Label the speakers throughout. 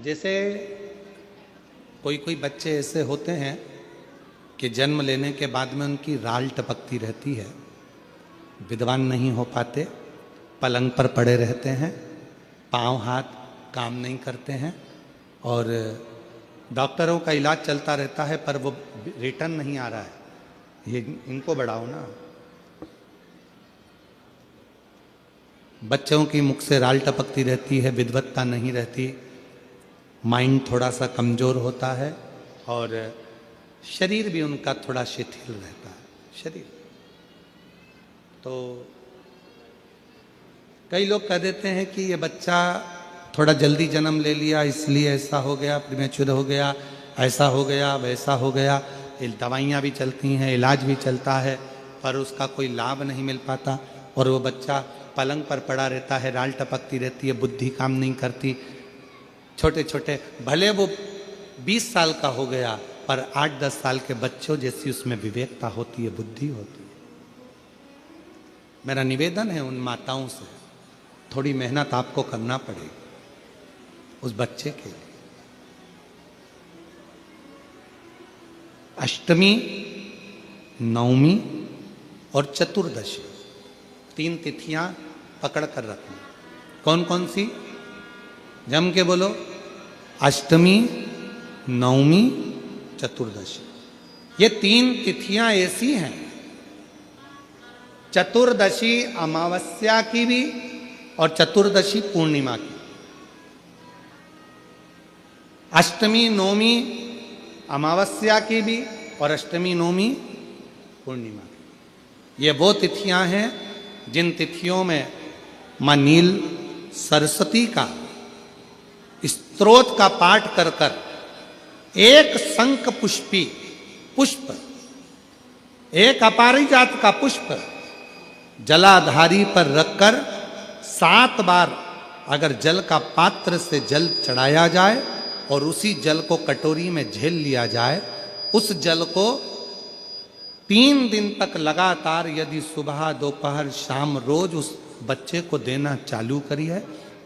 Speaker 1: जैसे कोई कोई बच्चे ऐसे होते हैं कि जन्म लेने के बाद में उनकी राल टपकती रहती है, विद्वान नहीं हो पाते, पलंग पर पड़े रहते हैं, पांव हाथ काम नहीं करते हैं और डॉक्टरों का इलाज चलता रहता है पर वो रिटर्न नहीं आ रहा है। ये इनको बढ़ाओ ना। बच्चों की मुख से राल टपकती रहती है, विद्वत्ता नहीं रहती, माइंड थोड़ा सा कमज़ोर होता है और शरीर भी उनका थोड़ा शिथिल रहता है। शरीर तो कई लोग कह देते हैं कि ये बच्चा थोड़ा जल्दी जन्म ले लिया इसलिए ऐसा हो गया, प्रीमेच्योर हो गया, ऐसा हो गया, वैसा हो गया। दवाइयाँ भी चलती हैं, इलाज भी चलता है पर उसका कोई लाभ नहीं मिल पाता और वो बच्चा पलंग पर पड़ा रहता है, राल टपकती रहती है, बुद्धि काम नहीं करती। छोटे छोटे भले वो 20 साल का हो गया पर 8-10 साल के बच्चों जैसी उसमें विवेकता होती है, बुद्धि होती है। मेरा निवेदन है उन माताओं से, थोड़ी मेहनत आपको करना पड़ेगी उस बच्चे के लिए। अष्टमी, नवमी और चतुर्दशी 3 तिथियां पकड़ कर रखना। कौन कौन सी? जम के बोलो। अष्टमी, नवमी, चतुर्दशी। ये 3 तिथियां ऐसी हैं, चतुर्दशी अमावस्या की भी और चतुर्दशी पूर्णिमा की। अष्टमी नवमी अमावस्या की भी और अष्टमी नवमी पूर्णिमा की। ये वो तिथियां हैं जिन तिथियों में मां नील सरस्वती का स्तोत्र का पाठ कर कर एक शंख पुष्पी पुष्प, एक अपारिजात का पुष्प जलाधारी पर रखकर 7 बार अगर जल का पात्र से जल चढ़ाया जाए और उसी जल को कटोरी में झेल लिया जाए, उस जल को 3 दिन तक लगातार यदि सुबह दोपहर शाम रोज उस बच्चे को देना चालू करिए,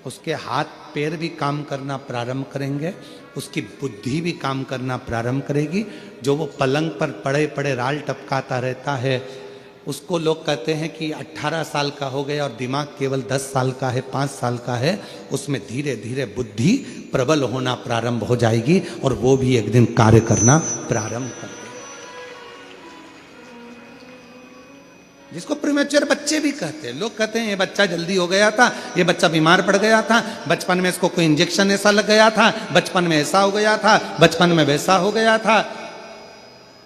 Speaker 1: उसके हाथ पैर भी काम करना प्रारंभ करेंगे, उसकी बुद्धि भी काम करना प्रारंभ करेगी। जो वो पलंग पर पड़े पड़े राल टपकाता रहता है, उसको लोग कहते हैं कि 18 साल का हो गया और दिमाग केवल 10 साल का है, 5 साल का है, उसमें धीरे धीरे बुद्धि प्रबल होना प्रारंभ हो जाएगी और वो भी एक दिन कार्य करना प्रारंभ कर देगा। जिसको प्रीमेच्योर बच्चे भी कहते हैं। लोग कहते हैं ये बच्चा जल्दी हो गया था, ये बच्चा बीमार पड़ गया था, बचपन में इसको कोई इंजेक्शन ऐसा लग गया था, बचपन में ऐसा हो गया था, बचपन में वैसा हो गया था,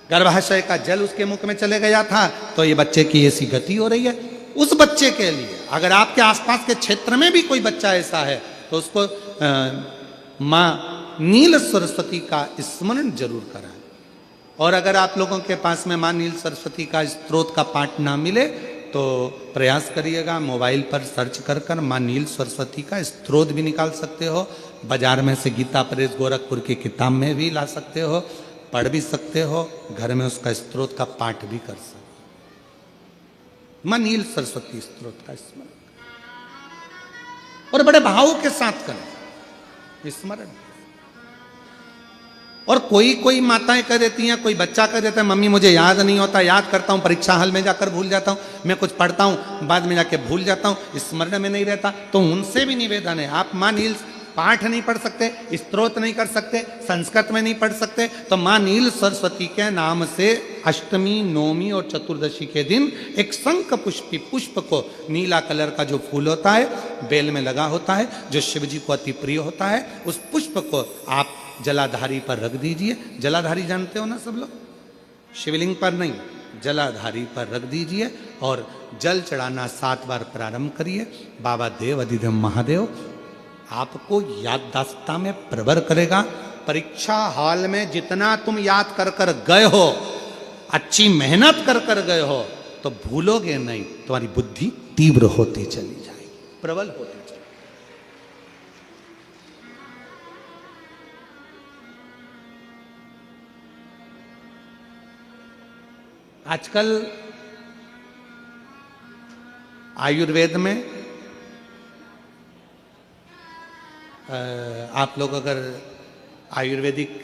Speaker 1: गर्भाशय का जल उसके मुख में चले गया था, तो ये बच्चे की ऐसी गति हो रही है। उस बच्चे के लिए अगर आपके आसपास के क्षेत्र में भी कोई बच्चा ऐसा है तो उसको मां नील सरस्वती का स्मरण जरूर कराएं। और अगर आप लोगों के पास में मां नील सरस्वती का स्तोत्र का पाठ ना मिले तो प्रयास करिएगा, मोबाइल पर सर्च कर कर मां नील सरस्वती का स्तोत्र भी निकाल सकते हो। बाजार में से गीता प्रेस गोरखपुर की किताब में भी ला सकते हो, पढ़ भी सकते हो, घर में उसका स्तोत्र का पाठ भी कर सकते हो। मां नील सरस्वती स्तोत्र का स्मरण और बड़े भाव के साथ करें स्मरण। और कोई कोई माताएं कह देती हैं, कोई बच्चा कह देता है मम्मी मुझे याद नहीं होता, याद करता हूं परीक्षा हॉल में जाकर भूल जाता हूं, मैं कुछ पढ़ता हूं बाद में जाके भूल जाता हूं, स्मरण में नहीं रहता। तो उनसे भी निवेदन है, आप मां नील पाठ नहीं पढ़ सकते, स्तोत्र नहीं कर सकते, संस्कृत में नहीं पढ़ सकते, तो मां नील सरस्वती के नाम से अष्टमी, नवमी और चतुर्दशी के दिन एक शंख पुष्पी पुष्प को, नीला कलर का जो फूल होता है बेल में लगा होता है, जो शिव जी को अति प्रिय होता है, उस पुष्प को आप जलाधारी पर रख दीजिए। जलाधारी जानते हो ना सब लोग? शिवलिंग पर नहीं, जलाधारी पर रख दीजिए और जल चढ़ाना 7 बार प्रारंभ करिए। बाबा देव अधिदेव महादेव आपको याददाश्तता में प्रवर करेगा। परीक्षा हॉल में जितना तुम याद कर कर गए हो, अच्छी मेहनत कर कर गए हो, तो भूलोगे नहीं, तुम्हारी बुद्धि तीव्र होती चली जाएगी, प्रबल होती चली। आजकल आयुर्वेद में आप लोग अगर आयुर्वेदिक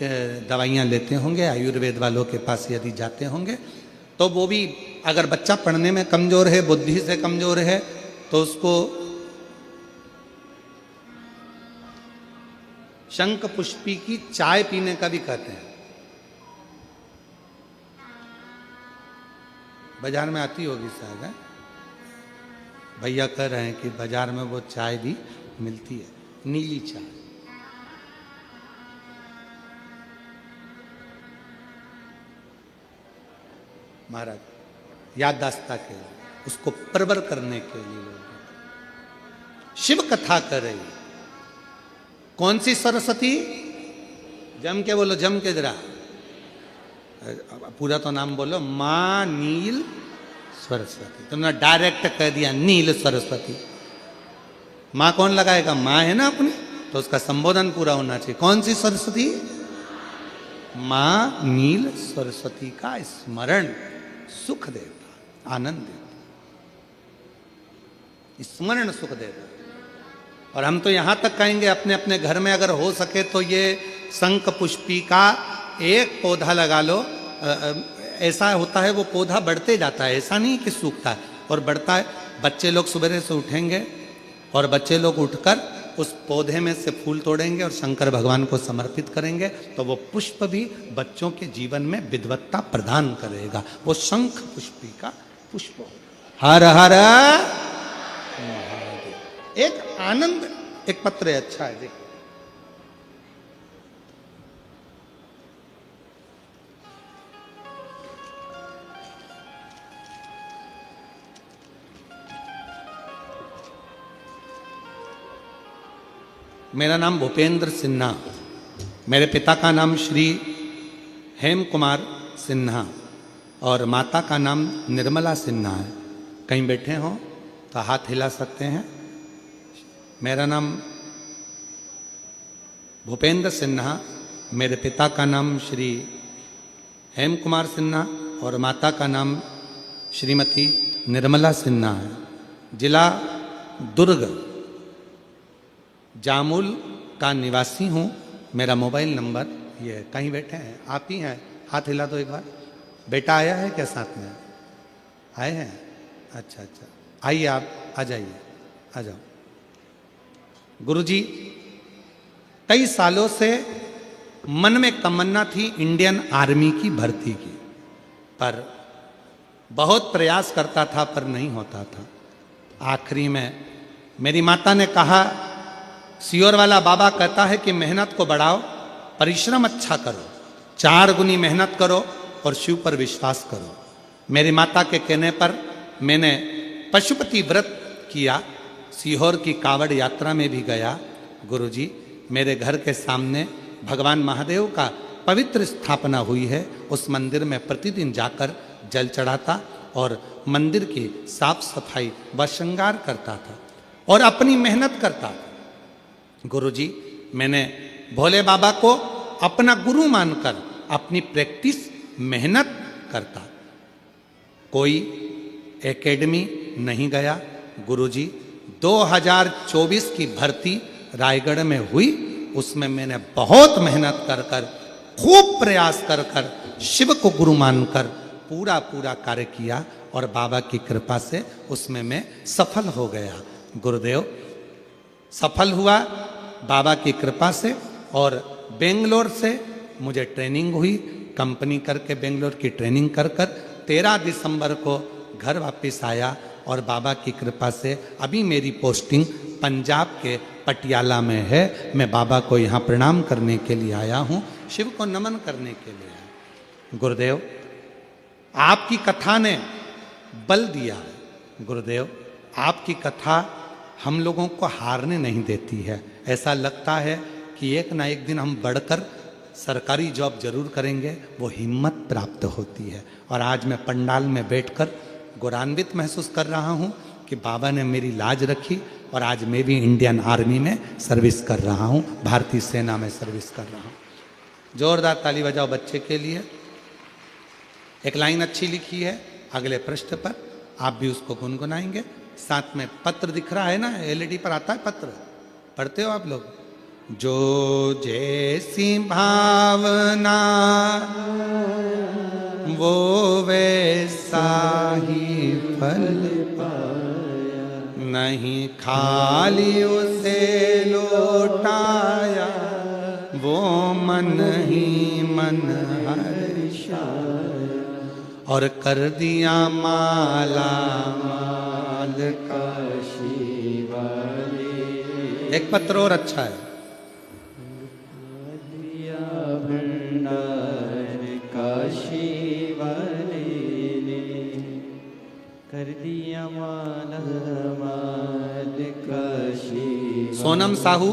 Speaker 1: दवाइयाँ लेते होंगे, आयुर्वेद वालों के पास यदि जाते होंगे, तो वो भी अगर बच्चा पढ़ने में कमज़ोर है, बुद्धि से कमज़ोर है, तो उसको शंख पुष्पी की चाय पीने का भी कहते हैं। बाजार में आती होगी शायद, है? भैया कह रहे हैं कि बाजार में वो चाय भी मिलती है, नीली चाय। महाराज याददाश्ता के लिए, उसको प्रबर करने के लिए लोग शिव कथा कर रही। कौन सी सरस्वती? जम के बोलो, जम के जरा, पूरा तो नाम बोलो। मां नील सरस्वती। तुमने डायरेक्ट कह दिया नील सरस्वती। मां कौन लगाएगा? मां है ना अपनी, तो उसका संबोधन पूरा होना चाहिए। कौन सी सरस्वती? मां नील सरस्वती का स्मरण सुख देता, आनंद देता, स्मरण सुख देता। और हम तो यहां तक कहेंगे अपने अपने घर में अगर हो सके तो ये शंख पुष्पी का एक पौधा लगा लो। ऐसा होता है वो पौधा बढ़ते जाता है, ऐसा नहीं कि सूखता है, और बढ़ता है। बच्चे लोग सुबह से उठेंगे और बच्चे लोग उठकर उस पौधे में से फूल तोड़ेंगे और शंकर भगवान को समर्पित करेंगे, तो वो पुष्प भी बच्चों के जीवन में विद्वत्ता प्रदान करेगा। वो शंख पुष्पी का पुष्प। हर हर महादेव। एक आनंद, एक पत्र है, अच्छा है, देखो। मेरा नाम भूपेंद्र सिन्हा, मेरे पिता का नाम श्री हेम कुमार सिन्हा और माता का नाम निर्मला सिन्हा है। कहीं बैठे हो तो हाथ हिला सकते हैं। मेरा नाम भूपेंद्र सिन्हा, मेरे पिता का नाम श्री हेम कुमार सिन्हा और माता का नाम श्रीमती निर्मला सिन्हा है। जिला दुर्ग, जामुल का निवासी हूँ। मेरा मोबाइल नंबर ये है। कहीं बैठे हैं? आप ही हैं? हाथ हिला दो एक बार। बेटा आया है क्या साथ में? आए हैं? अच्छा अच्छा, आइए, आप आ जाइए, आ जाओ। गुरुजी, कई सालों से मन में तमन्ना थी इंडियन आर्मी की भर्ती की, पर बहुत प्रयास करता था पर नहीं होता था। आखिरी में मेरी माता ने कहा, सियोर वाला बाबा कहता है कि मेहनत को बढ़ाओ, परिश्रम अच्छा करो, 4 गुनी मेहनत करो और शिव पर विश्वास करो। मेरी माता के कहने पर मैंने पशुपति व्रत किया, सीहोर की कावड़ यात्रा में भी गया। गुरुजी, मेरे घर के सामने भगवान महादेव का पवित्र स्थापना हुई है। उस मंदिर में प्रतिदिन जाकर जल चढ़ाता और मंदिर की साफ सफाई व श्रृंगार करता था और अपनी मेहनत करता था। गुरुजी, मैंने भोले बाबा को अपना गुरु मानकर अपनी प्रैक्टिस मेहनत करता। कोई एकेडमी नहीं गया। गुरुजी, 2024 की भर्ती रायगढ़ में हुई, उसमें मैंने बहुत मेहनत कर कर, खूब प्रयास कर कर, शिव को गुरु मानकर पूरा पूरा कार्य किया और बाबा की कृपा से उसमें मैं सफल हो गया। गुरुदेव, सफल हुआ बाबा की कृपा से। और बेंगलोर से मुझे ट्रेनिंग हुई, कंपनी करके बेंगलोर की ट्रेनिंग कर कर 13 दिसंबर को घर वापस आया और बाबा की कृपा से अभी मेरी पोस्टिंग पंजाब के पटियाला में है। मैं बाबा को यहाँ प्रणाम करने के लिए आया हूँ, शिव को नमन करने के लिए आया। गुरुदेव, आपकी कथा ने बल दिया है। गुरुदेव, आपकी कथा हम लोगों को हारने नहीं देती है। ऐसा लगता है कि एक ना एक दिन हम बढ़कर सरकारी जॉब जरूर करेंगे, वो हिम्मत प्राप्त होती है। और आज मैं पंडाल में बैठकर गौरवान्वित महसूस कर रहा हूँ कि बाबा ने मेरी लाज रखी और आज मैं भी इंडियन आर्मी में सर्विस कर रहा हूँ, भारतीय सेना में सर्विस कर रहा हूँ। जोरदार ताली बजाओ बच्चे के लिए। एक लाइन अच्छी लिखी है अगले पृष्ठ पर, आप भी उसको गुनगुनाएंगे। साथ में पत्र दिख रहा है ना, एलईडी पर आता है पत्र, पढ़ते हो आप लोग? जो जैसी भावना वो वैसा ही फल पाया, नहीं खाली उसे लौटाया, वो मन ही मन हर्षाया, और कर दिया माला माल काशी वाले। एक पत्र और अच्छा है,
Speaker 2: भंडार काशी वाले ने कर दिया माला माल काशी।
Speaker 1: सोनम साहू,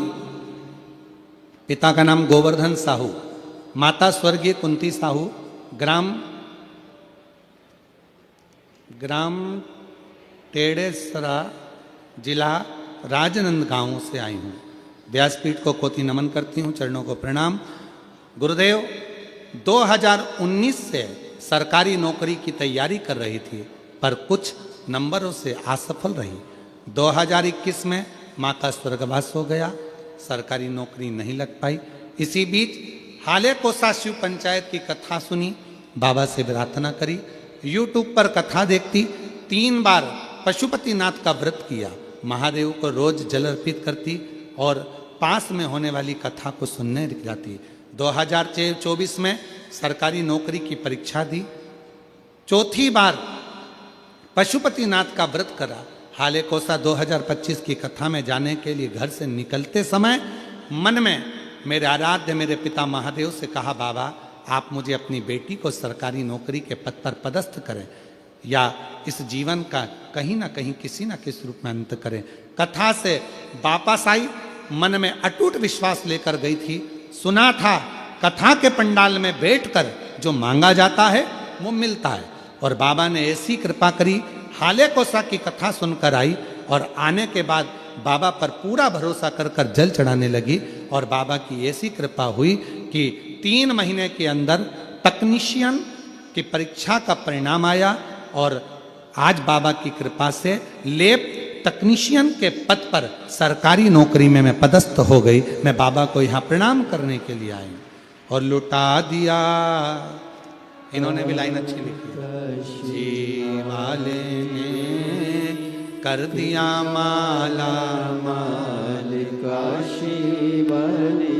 Speaker 1: पिता का नाम गोवर्धन साहू, माता स्वर्गीय कुंती साहू, ग्राम टेढ़ेसरा, जिला राजनांदगांव से आई हूँ। व्यासपीठ को कोटि नमन करती हूँ, चरणों को प्रणाम। गुरुदेव, 2019 से सरकारी नौकरी की तैयारी कर रही थी, पर कुछ नंबरों से असफल रही। 2021 में माँ का स्वर्गवास हो गया, सरकारी नौकरी नहीं लग पाई। इसी बीच हाले कोसा शिव पंचायत की कथा सुनी, बाबा से प्रार्थना करी, यूट्यूब पर कथा देखती, 3 बार पशुपतिनाथ का व्रत किया, महादेव को रोज जल अर्पित करती और पास में होने वाली कथा को सुनने जाती। 2024 में सरकारी नौकरी की परीक्षा दी, 4थी बार पशुपतिनाथ का व्रत करा। हाले कोसा 2025 की कथा में जाने के लिए घर से निकलते समय मन में मेरे आराध्य मेरे पिता महादेव से कहा, बाबा आप मुझे अपनी बेटी को सरकारी नौकरी के पद पर पदस्थ करें, या इस जीवन का कहीं ना कहीं किसी ना किसी रूप में अंत करें। कथा से वापस आई, मन में अटूट विश्वास लेकर गई थी। सुना था कथा के पंडाल में बैठकर जो मांगा जाता है वो मिलता है, और बाबा ने ऐसी कृपा करी, हाले कोसा की कथा सुनकर आई और आने के बाद बाबा पर पूरा भरोसा कर कर जल चढ़ाने लगी, और बाबा की ऐसी कृपा हुई कि 3 महीने के अंदर तकनीशियन की परीक्षा का परिणाम आया, और आज बाबा की कृपा से लैब तकनीशियन के पद पर सरकारी नौकरी में मैं पदस्थ हो गई। मैं बाबा को यहाँ प्रणाम करने के लिए आई और लुटा दिया। इन्होंने भी लाइन अच्छी लिखी, जी वाले ने कर दिया माला माल काशी वाले।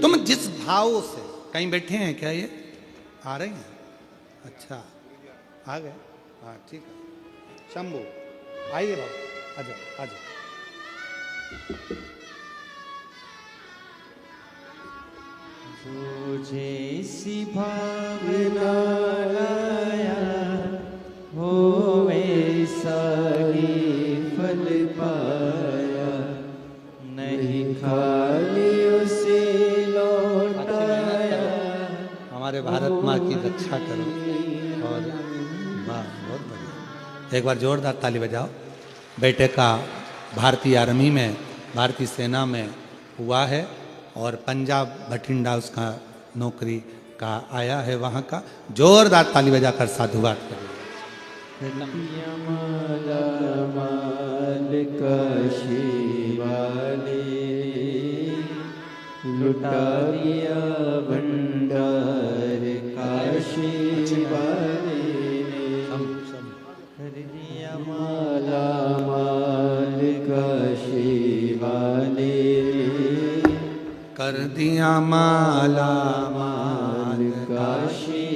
Speaker 1: तुम जिस भाव से, कहीं बैठे हैं क्या, ये आ रहे हैं? अच्छा आ गए, हाँ ठीक है। शंभू आइए बाबू, आ जाओ आ जाओ।
Speaker 2: जो जैसी भावना लाया हो वैसा ही फल पाया, नहीं खाली उसे लौटाया।
Speaker 1: हमारे भारत माँ की रक्षा करो, और वाह बहुत बढ़िया। एक बार जोरदार ताली बजाओ। बेटे का भारतीय आर्मी में, भारतीय सेना में हुआ है, और पंजाब भटिंडा उसका नौकरी का आया है वहाँ का। जोरदार ताली बजाकर साधुवाद करें।
Speaker 2: माला माल काशी वाले लुटा दिया भंडार काशी वाले कर दिया माला माल काशी वाले
Speaker 1: कर दिया माला माल
Speaker 2: काशी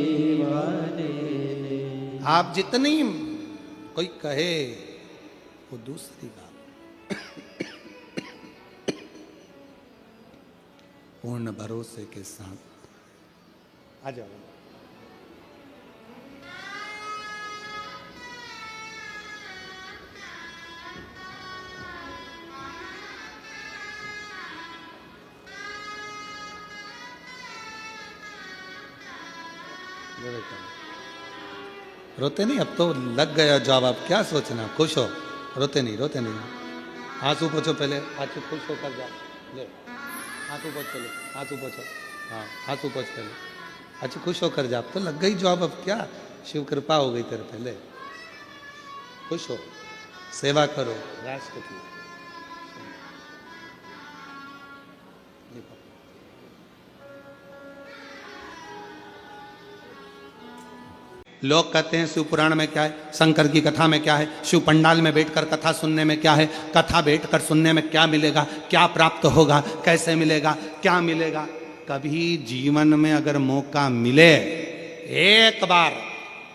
Speaker 2: वाले।
Speaker 1: आप जितनी कोई कहे वो दूसरी बात, पूर्ण भरोसे के साथ आ जाओ। रोते नहीं, अब तो लग गया जॉब, अब क्या सोचना, खुश हो, रोते नहीं रोते नहीं। आंसू पोछो पहले, आंसू खुश होकर जाओ, ले आंसू पोछ पहले, आंसू पोछो, हाँ आंसू पोछ पहले, अच्छा खुश होकर जा, अब तो लग गई जॉब, अब क्या शिव कृपा हो गई तेरे पहले। खुश हो, सेवा करो राष्ट्र की। लोग कहते हैं शिव पुराण में क्या है, शंकर की कथा में क्या है, शिव पंडाल में बैठकर कथा सुनने में क्या है, कथा बैठकर सुनने में क्या मिलेगा, क्या प्राप्त होगा, कैसे मिलेगा, क्या मिलेगा। कभी जीवन में अगर मौका मिले एक बार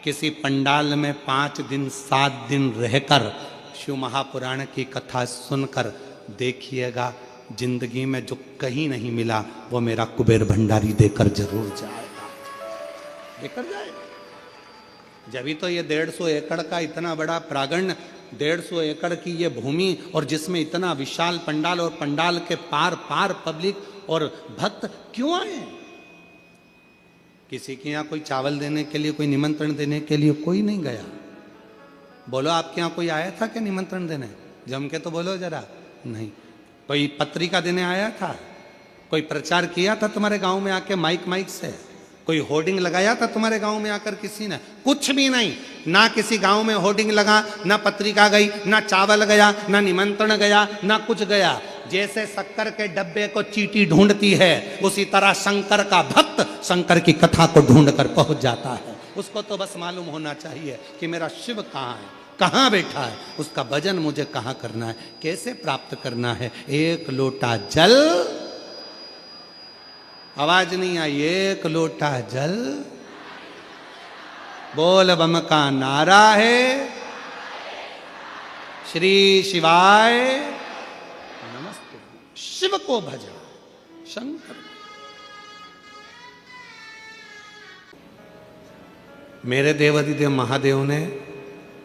Speaker 1: किसी पंडाल में 5 दिन 7 दिन रहकर शिव महापुराण की कथा सुनकर देखिएगा, जिंदगी में जो कहीं नहीं मिला वो मेरा कुबेर भंडारी देकर जरूर जाएगा, देकर जाएगा। जब तो ये 150 एकड़ का इतना बड़ा प्रांगण, 150 एकड़ की ये भूमि, और जिसमें इतना विशाल पंडाल, और पंडाल के पार पार पब्लिक और भक्त क्यों आए। किसी के यहाँ कोई चावल देने के लिए, कोई निमंत्रण देने के लिए कोई नहीं गया। बोलो आपके यहाँ कोई आया था क्या निमंत्रण देने? जम के तो बोलो जरा। नहीं। कोई पत्रिका देने आया था? कोई प्रचार किया था तुम्हारे गांव में आके माइक से? कोई होर्डिंग लगाया था तुम्हारे गांव में आकर किसी ने? कुछ भी नहीं। ना किसी गांव में होर्डिंग लगा, ना पत्रिका गई, ना चावल गया, ना निमंत्रण गया, ना कुछ गया। जैसे शक्कर के डब्बे को चींटी ढूंढती है, उसी तरह शंकर का भक्त शंकर की कथा को ढूंढ कर पहुंच जाता है। उसको तो बस मालूम होना चाहिए कि मेरा शिव कहाँ है, कहाँ बैठा है, उसका भजन मुझे कहाँ करना है, कैसे प्राप्त करना है। एक लोटा जल, आवाज नहीं आई, एक लोटा जल, बोल बम का नारा है, श्री शिवाय नमस्ते। शिव को भजन, शंकर। मेरे देवाधिदेव महादेव ने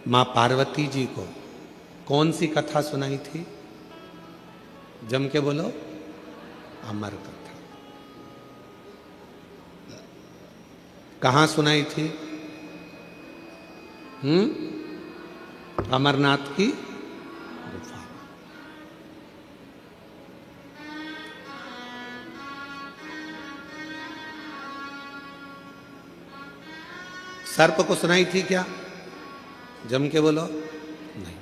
Speaker 1: मां पार्वती जी को कौन सी कथा सुनाई थी? जम के बोलो, अमर कथा। कहां सुनाई थी? अमरनाथ की गुफा। सर्प को सुनाई थी क्या? जम के बोलो, नहीं।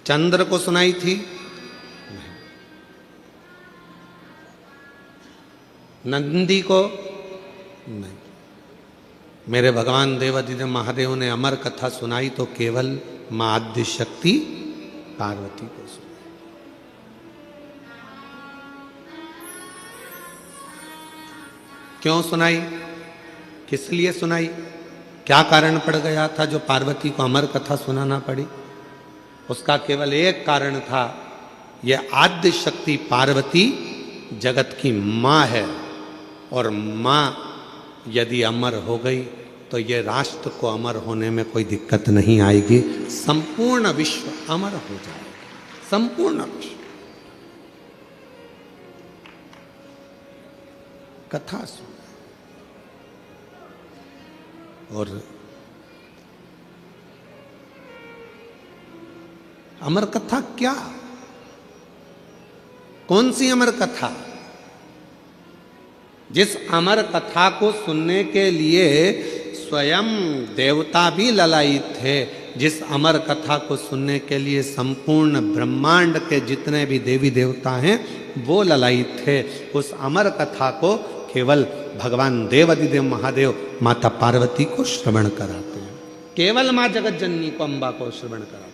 Speaker 1: चंद्र को सुनाई थी? नहीं। नंदी को? नहीं। मेरे भगवान देवाधिदेव महादेव ने अमर कथा सुनाई तो केवल मां आद्य शक्ति पार्वती को सुनाई। क्यों सुनाई? किस लिए सुनाई? क्या कारण पड़ गया था जो पार्वती को अमर कथा सुनाना पड़ी? उसका केवल एक कारण था, यह आद्य शक्ति पार्वती जगत की मां है, और मां यदि अमर हो गई तो ये राष्ट्र को अमर होने में कोई दिक्कत नहीं आएगी। संपूर्ण विश्व अमर हो जाएगा, संपूर्ण विश्व। कथा सुन, और अमर कथा क्या? कौन सी अमर कथा? जिस अमर कथा को सुनने के लिए स्वयं देवता भी ललायित थे, जिस अमर कथा को सुनने के लिए संपूर्ण ब्रह्मांड के जितने भी देवी देवता हैं वो ललायित थे, उस अमर कथा को केवल भगवान देवाधिदेव महादेव माता पार्वती को श्रवण कराते हैं, केवल मां जगत जननी को, अंबा को श्रवण कराते हैं।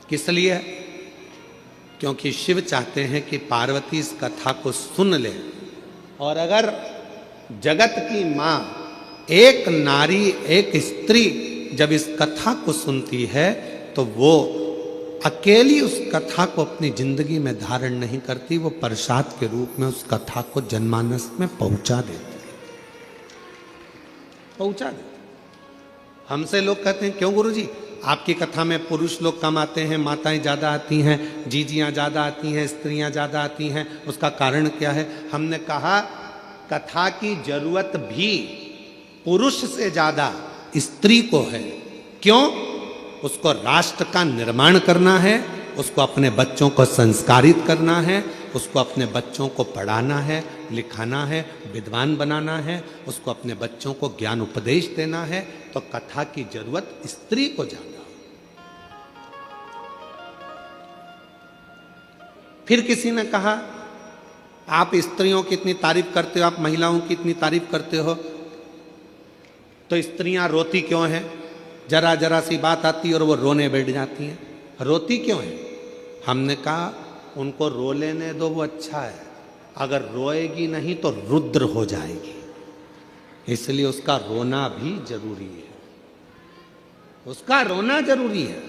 Speaker 1: किस लिए? क्योंकि शिव चाहते हैं कि पार्वती इस कथा को सुन ले, और अगर जगत की मां, एक नारी, एक स्त्री जब इस कथा को सुनती है तो वो अकेली उस कथा को अपनी जिंदगी में धारण नहीं करती, वो प्रसाद के रूप में उस कथा को जनमानस में पहुंचा देती है, पहुंचा देती। हमसे लोग कहते हैं, क्यों गुरुजी आपकी कथा में पुरुष लोग कम आते हैं, माताएं ज़्यादा आती हैं, जीजियाँ ज़्यादा आती हैं, स्त्रियाँ ज़्यादा आती हैं, उसका कारण क्या है? हमने कहा कथा की जरूरत भी पुरुष से ज़्यादा स्त्री को है। क्यों? उसको राष्ट्र का निर्माण करना है, उसको अपने बच्चों को संस्कारित करना है, उसको अपने बच्चों को पढ़ाना है, लिखाना है, विद्वान बनाना है, उसको अपने बच्चों को ज्ञान उपदेश देना है। तो कथा की जरूरत स्त्री को ज़्यादा। फिर किसी ने कहा, आप स्त्रियों की इतनी तारीफ करते हो, आप महिलाओं की इतनी तारीफ करते हो, तो स्त्रियां रोती क्यों हैं? जरा जरा सी बात आती है और वो रोने बैठ जाती हैं। रोती क्यों है? हमने कहा उनको रो लेने दो, वो अच्छा है। अगर रोएगी नहीं तो रुद्र हो जाएगी, इसलिए उसका रोना भी जरूरी है। उसका रोना जरूरी है।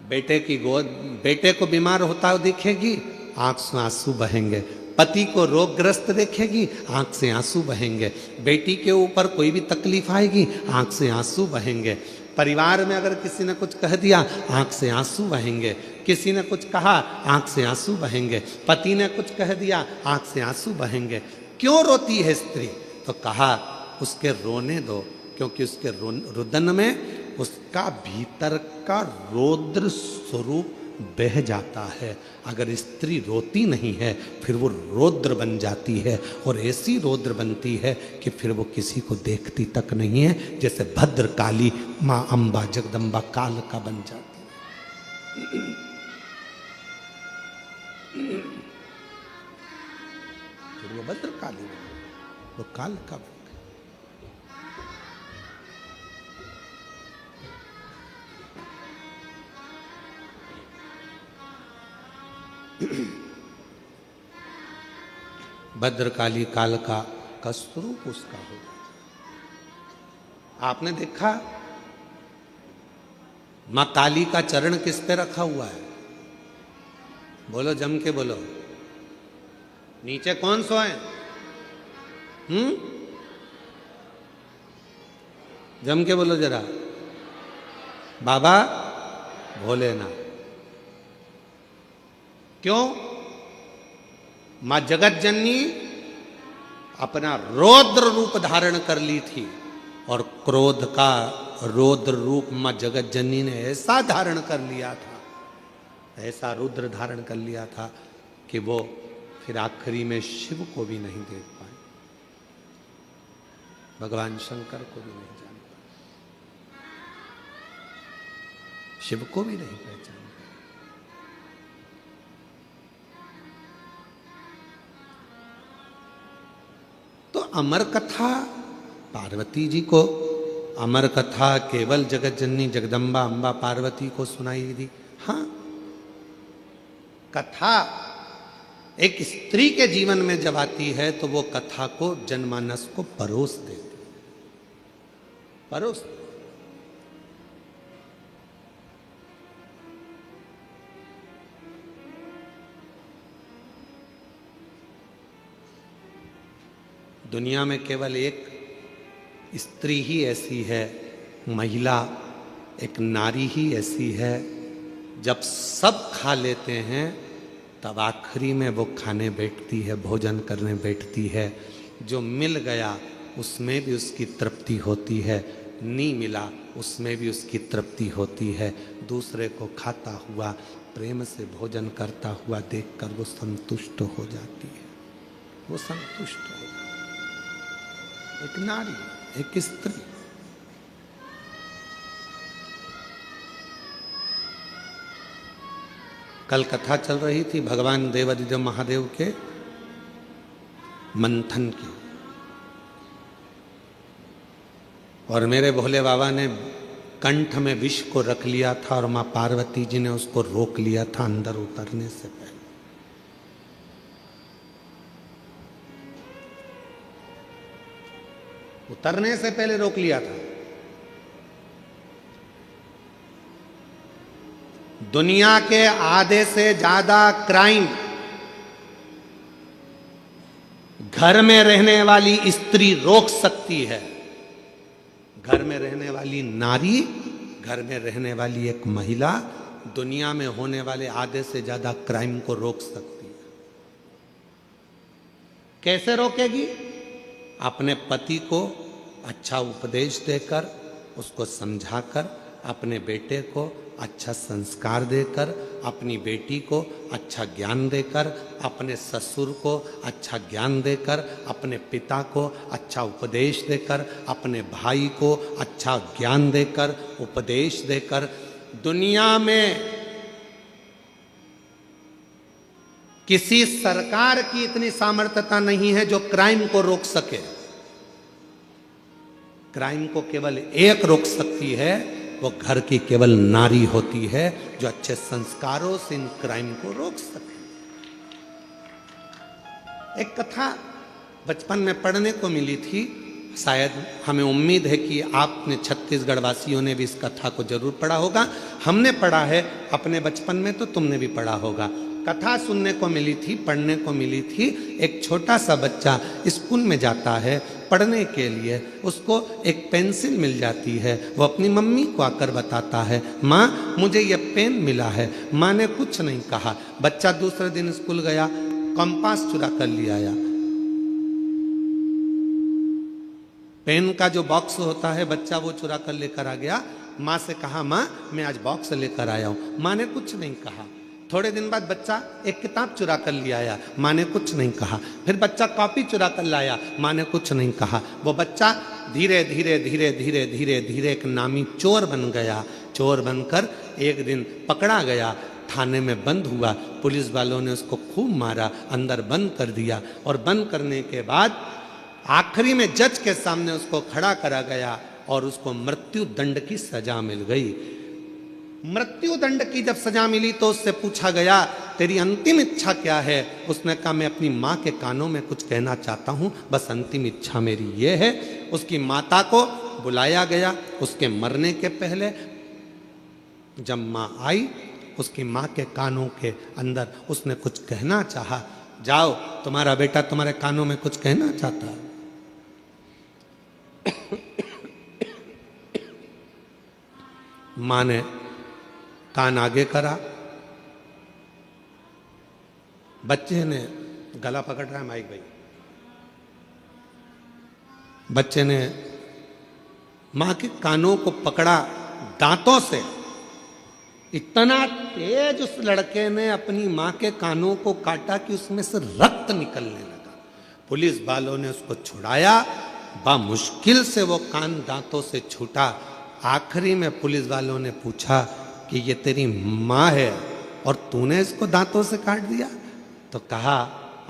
Speaker 1: बेटे को बीमार होता हुआ देखेगी, आंख से आंसू बहेंगे। पति को रोगग्रस्त देखेगी, आंख से आंसू बहेंगे। बेटी के ऊपर कोई भी तकलीफ आएगी, आंख से आंसू बहेंगे। परिवार में अगर किसी ने कुछ कह दिया, आंख से आंसू बहेंगे। किसी ने कुछ कहा, आंख से आंसू बहेंगे। पति ने कुछ कह दिया, आंख से आंसू बहेंगे। क्यों रोती है स्त्री? तो कहा उसके रोने दो, क्योंकि उसके रुदन में उसका भीतर का रौद्र स्वरूप बह जाता है। अगर स्त्री रोती नहीं है फिर वो रौद्र बन जाती है, और ऐसी रौद्र बनती है कि फिर वो किसी को देखती तक नहीं है। जैसे भद्र काली माँ अम्बा जगदम्बा काल का बन जाती है। फिर वो भद्र काली बन गई, वो काल का बन गई। भद्रकाली काल का स्वरूप उसका होगा। आपने देखा मां काली का चरण किस पे रखा हुआ है? बोलो, जम के बोलो। नीचे कौन सोए? जम के बोलो जरा। बाबा भोलेनाथ। क्यों? मां जगत जननी अपना रौद्र रूप धारण कर ली थी, और क्रोध का रौद्र रूप मां जगत जननी ने ऐसा धारण कर लिया था, ऐसा रुद्र धारण कर लिया था कि वो फिर आखिरी में शिव को भी नहीं देख पाए, भगवान शंकर को भी नहीं जान पाए, शिव को भी नहीं पहचान। तो अमर कथा पार्वती जी को, अमर कथा केवल जगत जननी जगदम्बा अम्बा पार्वती को सुनाई दी। हाँ, कथा एक स्त्री के जीवन में जब आती है तो वो कथा को जनमानस को परोस देती है, परोस। दुनिया में केवल एक स्त्री ही ऐसी है, महिला, एक नारी ही ऐसी है, जब सब खा लेते हैं तब आखिरी में वो खाने बैठती है, भोजन करने बैठती है। जो मिल गया उसमें भी उसकी तृप्ति होती है, नहीं मिला उसमें भी उसकी तृप्ति होती है। दूसरे को खाता हुआ, प्रेम से भोजन करता हुआ देखकर वो संतुष्ट हो जाती है, वो संतुष्ट हो जाती है। एक नारी, एक स्त्री। कल कथा चल रही थी भगवान देवादिदेव महादेव के मंथन की, और मेरे भोले बाबा ने कंठ में विष को रख लिया था और मां पार्वती जी ने उसको रोक लिया था अंदर उतरने से पहले। उतरने से पहले रोक लिया था। दुनिया के आधे से ज्यादा क्राइम घर में रहने वाली स्त्री रोक सकती है। घर में रहने वाली नारी, घर में रहने वाली एक महिला दुनिया में होने वाले आधे से ज्यादा क्राइम को रोक सकती है। कैसे रोकेगी? अपने पति को अच्छा उपदेश देकर, उसको समझाकर, अपने बेटे को अच्छा संस्कार देकर, अपनी बेटी को अच्छा ज्ञान देकर, अपने ससुर को अच्छा ज्ञान देकर, अपने पिता को अच्छा उपदेश देकर, अपने भाई को अच्छा ज्ञान देकर, उपदेश देकर। दुनिया में किसी सरकार की इतनी सामर्थ्यता नहीं है जो क्राइम को रोक सके। क्राइम को केवल एक रोक सकती है, वो घर की केवल नारी होती है जो अच्छे संस्कारों से इन क्राइम को रोक सकती है। एक कथा बचपन में पढ़ने को मिली थी, शायद हमें उम्मीद है कि आपने छत्तीसगढ़ वासियों ने भी इस कथा को जरूर पढ़ा होगा। हमने पढ़ा है अपने बचपन में, तो तुमने भी पढ़ा होगा। कथा सुनने को मिली थी, पढ़ने को मिली थी। एक छोटा सा बच्चा स्कूल में जाता है पढ़ने के लिए, उसको एक पेंसिल मिल जाती है। वो अपनी मम्मी को आकर बताता है, माँ मुझे ये पेन मिला है। माँ ने कुछ नहीं कहा। बच्चा दूसरे दिन स्कूल गया, कंपास चुरा कर ले आया। पेन का जो बॉक्स होता है बच्चा वो चुरा कर लेकर आ गया। माँ से कहा, माँ मैं आज बॉक्स लेकर आया हूँ। माँ ने कुछ नहीं कहा। थोड़े दिन बाद बच्चा एक किताब चुरा कर ले आया। माँ ने कुछ नहीं कहा। फिर बच्चा कॉपी चुरा कर लाया। माँ ने कुछ नहीं कहा। वो बच्चा धीरे धीरे धीरे धीरे धीरे धीरे एक नामी चोर बन गया। चोर बनकर एक दिन पकड़ा गया, थाने में बंद हुआ। पुलिस वालों ने उसको खूब मारा, अंदर बंद कर दिया। और बंद करने के बाद आखिरी में जज के सामने उसको खड़ा करा गया और उसको मृत्यु दंड की सजा मिल गई। मृत्यु दंड की जब सजा मिली तो उससे पूछा गया, तेरी अंतिम इच्छा क्या है? उसने कहा, मैं अपनी माँ के कानों में कुछ कहना चाहता हूँ, बस अंतिम इच्छा मेरी ये है। उसकी माता को बुलाया गया। उसके मरने के पहले जब माँ आई, उसकी माँ के कानों के अंदर उसने कुछ कहना चाहा। जाओ, तुम्हारा बेटा तुम्हारे कानों में कुछ कहना चाहता है। माँ ने कान आगे करा। बच्चे ने गला पकड़ रहा है माइक भाई। बच्चे ने माँ के कानों को पकड़ा दांतों से। इतना तेज उस लड़के ने अपनी माँ के कानों को काटा कि उसमें से रक्त निकलने लगा। पुलिस वालों ने उसको छुड़ाया। मुश्किल से वो कान दांतों से छूटा। आखिरी में पुलिस वालों ने पूछा कि ये तेरी माँ है और तूने इसको दांतों से काट दिया? तो कहा,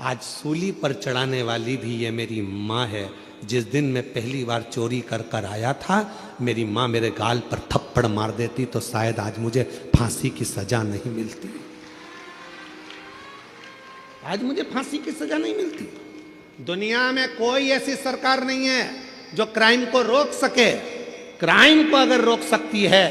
Speaker 1: आज सूली पर चढ़ाने वाली भी ये मेरी माँ है। जिस दिन मैं पहली बार चोरी कर कर आया था, मेरी माँ मेरे गाल पर थप्पड़ मार देती तो शायद आज मुझे फांसी की सजा नहीं मिलती। आज मुझे फांसी की सजा नहीं मिलती। दुनिया में कोई ऐसी सरकार नहीं है जो क्राइम को रोक सके। क्राइम को अगर रोक सकती है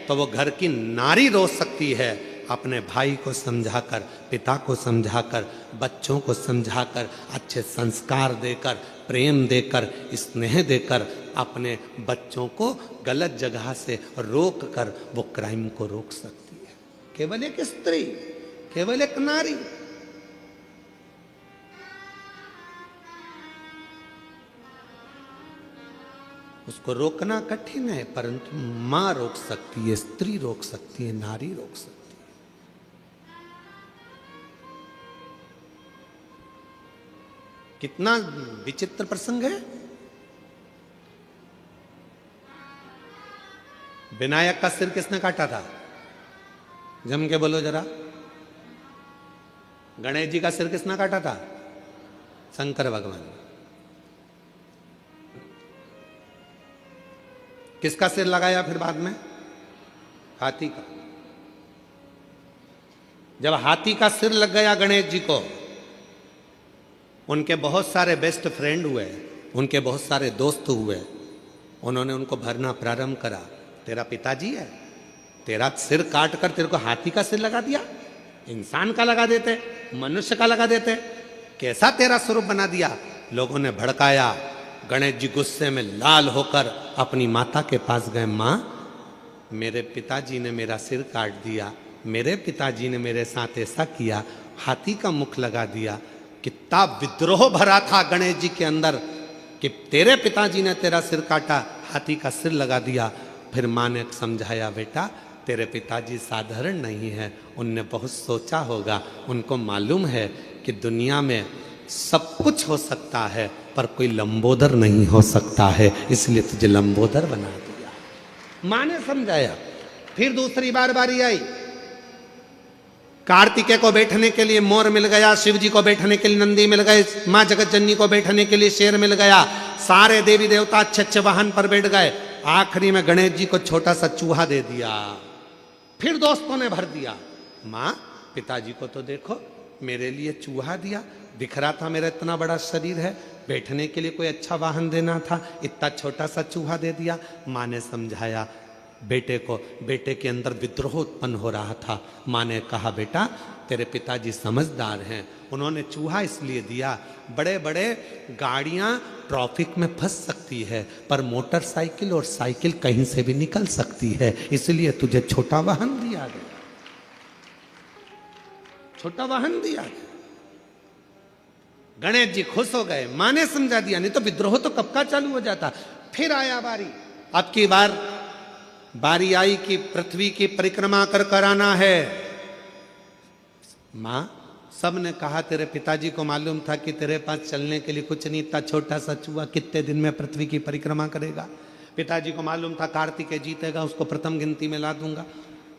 Speaker 1: तो वो घर की नारी रोक सकती है। अपने भाई को समझाकर, पिता को समझाकर, बच्चों को समझाकर, अच्छे संस्कार देकर, प्रेम देकर, स्नेह देकर अपने बच्चों को गलत जगह से रोक कर वो क्राइम को रोक सकती है। केवल एक स्त्री, केवल एक नारी। उसको रोकना कठिन है, परंतु मां रोक सकती है, स्त्री रोक सकती है, नारी रोक सकती है। कितना विचित्र प्रसंग है। विनायक का सिर किसने काटा था? जम के बोलो जरा। गणेश जी का सिर किसने काटा था? शंकर भगवान। किसका सिर लगाया फिर बाद में? हाथी का। जब हाथी का सिर लग गया गणेश जी को, उनके बहुत सारे बेस्ट फ्रेंड हुए, उनके बहुत सारे दोस्त हुए। उन्होंने उनको भरना प्रारंभ करा। तेरा पिताजी है, तेरा सिर काट कर तेरे को हाथी का सिर लगा दिया। इंसान का लगा देते, मनुष्य का लगा देते, कैसा तेरा स्वरूप बना दिया। लोगों ने भड़काया। गणेश जी गुस्से में लाल होकर अपनी माता के पास गए। माँ, मेरे पिताजी ने मेरा सिर काट दिया, मेरे पिताजी ने मेरे साथ ऐसा किया, हाथी का मुख लगा दिया। कितना विद्रोह भरा था गणेश जी के अंदर कि तेरे पिताजी ने तेरा सिर काटा, हाथी का सिर लगा दिया। फिर माँ ने समझाया, बेटा तेरे पिताजी साधारण नहीं है, उनने बहुत सोचा होगा। उनको मालूम है कि दुनिया में सब कुछ हो सकता है पर कोई लंबोदर नहीं हो सकता है, इसलिए तुझे लंबोदर बना दिया। माँ ने समझाया। फिर दूसरी बार बारी आई। कार्तिकेय को बैठने के लिए मोर मिल गया, शिव जी को बैठने के लिए नंदी मिल गए, माँ जगत जननी को बैठने के लिए शेर मिल गया, सारे देवी देवता अच्छे अच्छे वाहन पर बैठ गए। आखिरी में गणेश जी को छोटा सा चूहा दे दिया। फिर दोस्तों ने भर दिया, माँ पिताजी को तो देखो, मेरे लिए चूहा दिया, दिख रहा था मेरा इतना बड़ा शरीर है, बैठने के लिए कोई अच्छा वाहन देना था, इतना छोटा सा चूहा दे दिया। माँ ने समझाया बेटे को, बेटे के अंदर विद्रोह उत्पन्न हो रहा था। माँ ने कहा बेटा तेरे पिताजी समझदार हैं, उन्होंने चूहा इसलिए दिया, बड़े बड़े गाड़ियां ट्रैफिक में फंस सकती है पर मोटरसाइकिल और साइकिल कहीं से भी निकल सकती है, इसलिए तुझे छोटा वाहन दिया गया, छोटा वाहन दिया गया। गणेश जी खुश हो गए, मां ने समझा दिया, नहीं तो विद्रोह तो कब का चालू हो जाता। फिर आया बारी, अब की बारी आई कि पृथ्वी की परिक्रमा कर कराना है। मां सबने कहा तेरे पिताजी को मालूम था कि तेरे पास चलने के लिए कुछ नहीं, इतना छोटा सा चूहा कितने दिन में पृथ्वी की परिक्रमा करेगा। पिताजी को मालूम था कार्तिकेय जीतेगा, उसको प्रथम गिनती में ला दूंगा।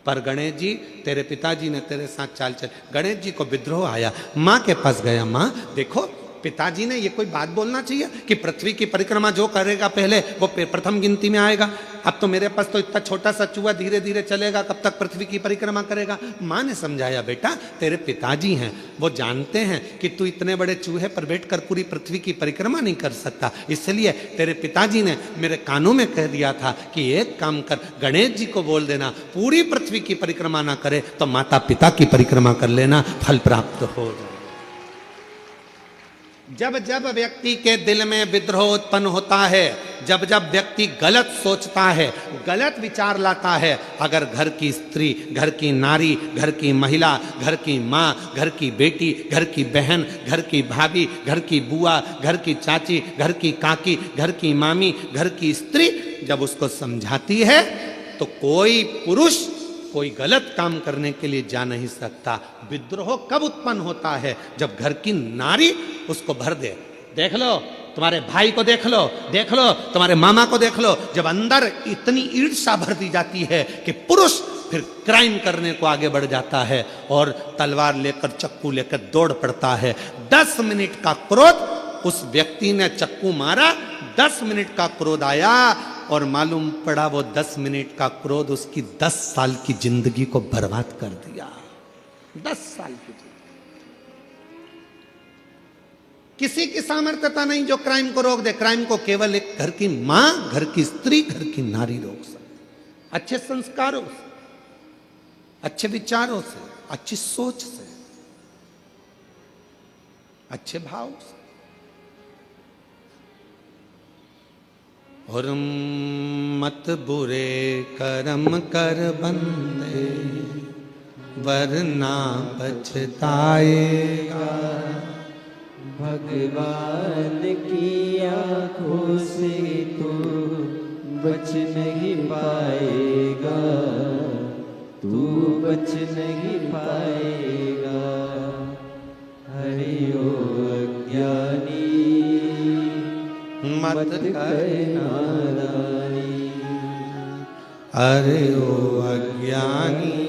Speaker 1: पर गणेश जी तेरे पिताजी ने तेरे साथ चाल चल, गणेश जी को विद्रोह आया। माँ के पास गया, माँ देखो पिताजी ने ये कोई बात बोलना चाहिए कि पृथ्वी की परिक्रमा जो करेगा पहले वो प्रथम गिनती में आएगा। अब तो मेरे पास तो इतना छोटा सा चूहा धीरे धीरे चलेगा, कब तक पृथ्वी की परिक्रमा करेगा। माँ ने समझाया बेटा तेरे पिताजी हैं, वो जानते हैं कि तू इतने बड़े चूहे पर बैठकर पूरी पृथ्वी की परिक्रमा नहीं कर सकता, इसलिए तेरे पिताजी ने मेरे कानों में कह दिया था कि एक काम कर, गणेश जी को बोल देना पूरी पृथ्वी की परिक्रमा ना करे तो माता पिता की परिक्रमा कर लेना, फल प्राप्त हो जाए। जब जब व्यक्ति के दिल में विद्रोह उत्पन्न होता है, जब जब व्यक्ति गलत सोचता है, गलत विचार लाता है, अगर घर की स्त्री, घर की नारी, घर की महिला, घर की माँ, घर की बेटी, घर की बहन, घर की भाभी, घर की बुआ, घर की चाची, घर की काकी, घर की मामी, घर की स्त्री जब उसको समझाती है तो कोई पुरुष कोई गलत काम करने के लिए जा नहीं सकता। विद्रोह कब उत्पन्न होता है? जब घर की नारी उसको भर दे। देख लो तुम्हारे भाई को, देख लो तुम्हारे मामा को, देख लो, जब अंदर इतनी ईर्ष्या भर दी जाती है कि पुरुष फिर क्राइम करने को आगे बढ़ जाता है और तलवार लेकर चक्कू लेकर दौड़ पड़ता है। 10 मिनट का क्रोध, उस व्यक्ति ने चक्कू मारा, 10 मिनट का क्रोध आया और मालूम पड़ा वो 10 मिनट का क्रोध उसकी 10 साल की जिंदगी को बर्बाद कर दिया। 10 साल की जिंदगी। किसी की सामर्थ्यता नहीं जो क्राइम को रोक दे। क्राइम को केवल एक घर की मां, घर की स्त्री, घर की नारी रोक सकती। अच्छे संस्कारों से, अच्छे विचारों से, अच्छी सोच से, अच्छे भाव से। और मत बुरे कर्म कर बंदे वरना पछताएगा।
Speaker 2: भगवान की आंखों से तू बच नहीं पाएगा, तू बच नहीं पाएगा। हरि ओ अज्ञानी
Speaker 1: मत कर
Speaker 2: नादानी,
Speaker 1: अरे ओ अज्ञानी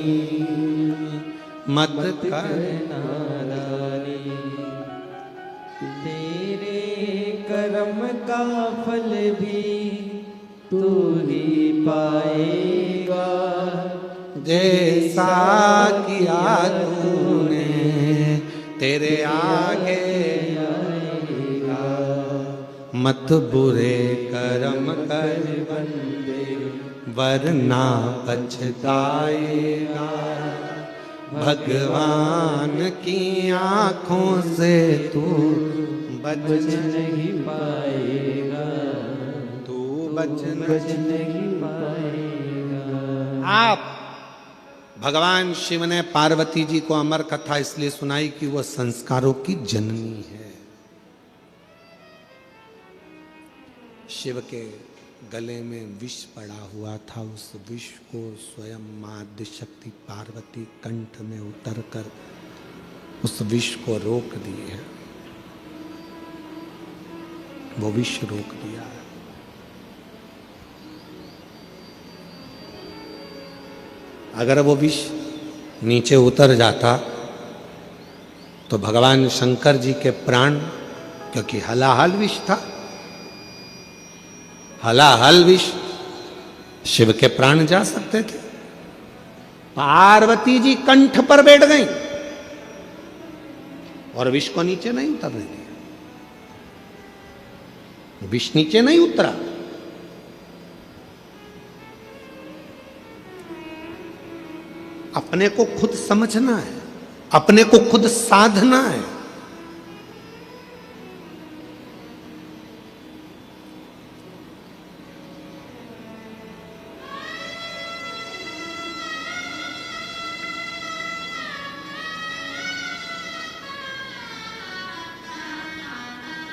Speaker 1: मत कर
Speaker 2: नादानी। तेरे कर्म का फल भी तू ही पाएगा,
Speaker 1: जैसा किया तूने तेरे आगे आएगा। मत बुरे कर्म कर
Speaker 2: बंदे
Speaker 1: वरना पछताएगा। भगवान की आंखों से तू बच
Speaker 2: नहीं पाएगा,
Speaker 1: तू बच
Speaker 2: नहीं पाएगा।
Speaker 1: आप भगवान शिव ने पार्वती जी को अमर कथा इसलिए सुनाई कि वह संस्कारों की जननी है। शिव के गले में विष पड़ा हुआ था, उस विष को स्वयं मां आद्य शक्ति पार्वती कंठ में उतरकर उस विष को रोक दिए है, वो विष रोक दिया है। अगर वो विष नीचे उतर जाता तो भगवान शंकर जी के प्राण, क्योंकि हलाहल विष था, हलाहल विष, शिव के प्राण जा सकते थे। पार्वती जी कंठ पर बैठ गई और विष को नीचे नहीं उतरने दिया। विष नीचे नहीं उतरा। अपने को खुद समझना है, अपने को खुद साधना है।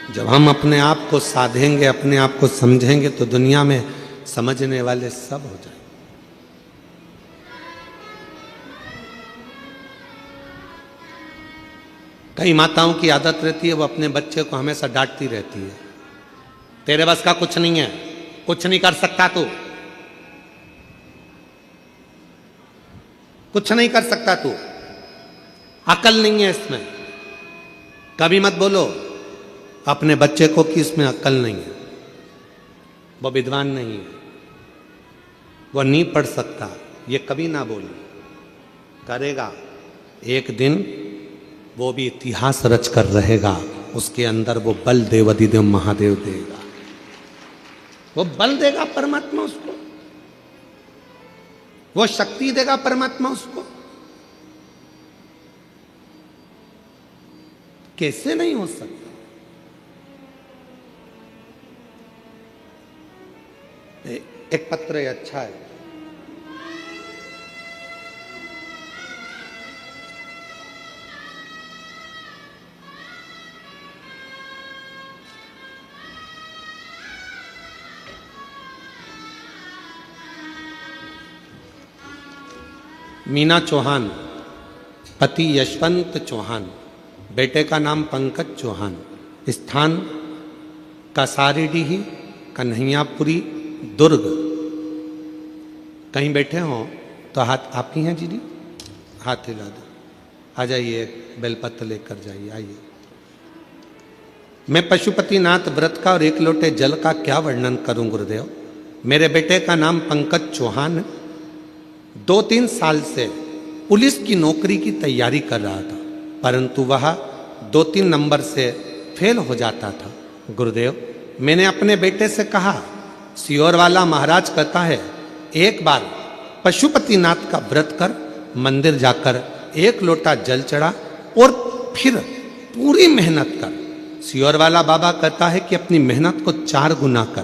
Speaker 1: जब हम अपने आप को साधेंगे, अपने आप को समझेंगे, तो दुनिया में समझने वाले सब हो जाएंगे। कई माताओं की आदत रहती है, वो अपने बच्चे को हमेशा डांटती रहती है, तेरे बस का कुछ नहीं है, कुछ नहीं कर सकता तू, कुछ नहीं कर सकता तू, अकल नहीं है इसमें। कभी मत बोलो अपने बच्चे को कि इसमें अक्ल नहीं है, वो विद्वान नहीं है, वो नहीं पढ़ सकता, ये कभी ना बोलो। करेगा एक दिन, वो भी इतिहास रच कर रहेगा, उसके अंदर वो बल देवाधिदेव महादेव देगा, वो बल देगा परमात्मा उसको, वो शक्ति देगा परमात्मा उसको। कैसे नहीं हो सकता? एक पत्र है, अच्छा है। मीना चौहान, पति यशवंत चौहान, बेटे का नाम पंकज चौहान, स्थान कासारीडीह, कन्हैयापुरी, दुर्ग। कहीं बैठे हो तो हाथ आपकी हैं जी? हाथ हिला दो, आ जाइए, बेलपत्र लेकर जाइए, आइए। मैं पशुपतिनाथ व्रत का और एक लोटे जल का क्या वर्णन करूं गुरुदेव। मेरे बेटे का नाम पंकज चौहान, 2-3 साल से पुलिस की नौकरी की तैयारी कर रहा था, परंतु वह 2-3 नंबर से फेल हो जाता था। गुरुदेव, मैंने अपने बेटे से कहा, सियोर वाला महाराज कहता है, एक बार पशुपतिनाथ का व्रत कर, मंदिर जाकर 1 लोटा जल चढ़ा और फिर पूरी मेहनत कर। सियोर वाला बाबा कहता है कि अपनी मेहनत को 4 गुना कर,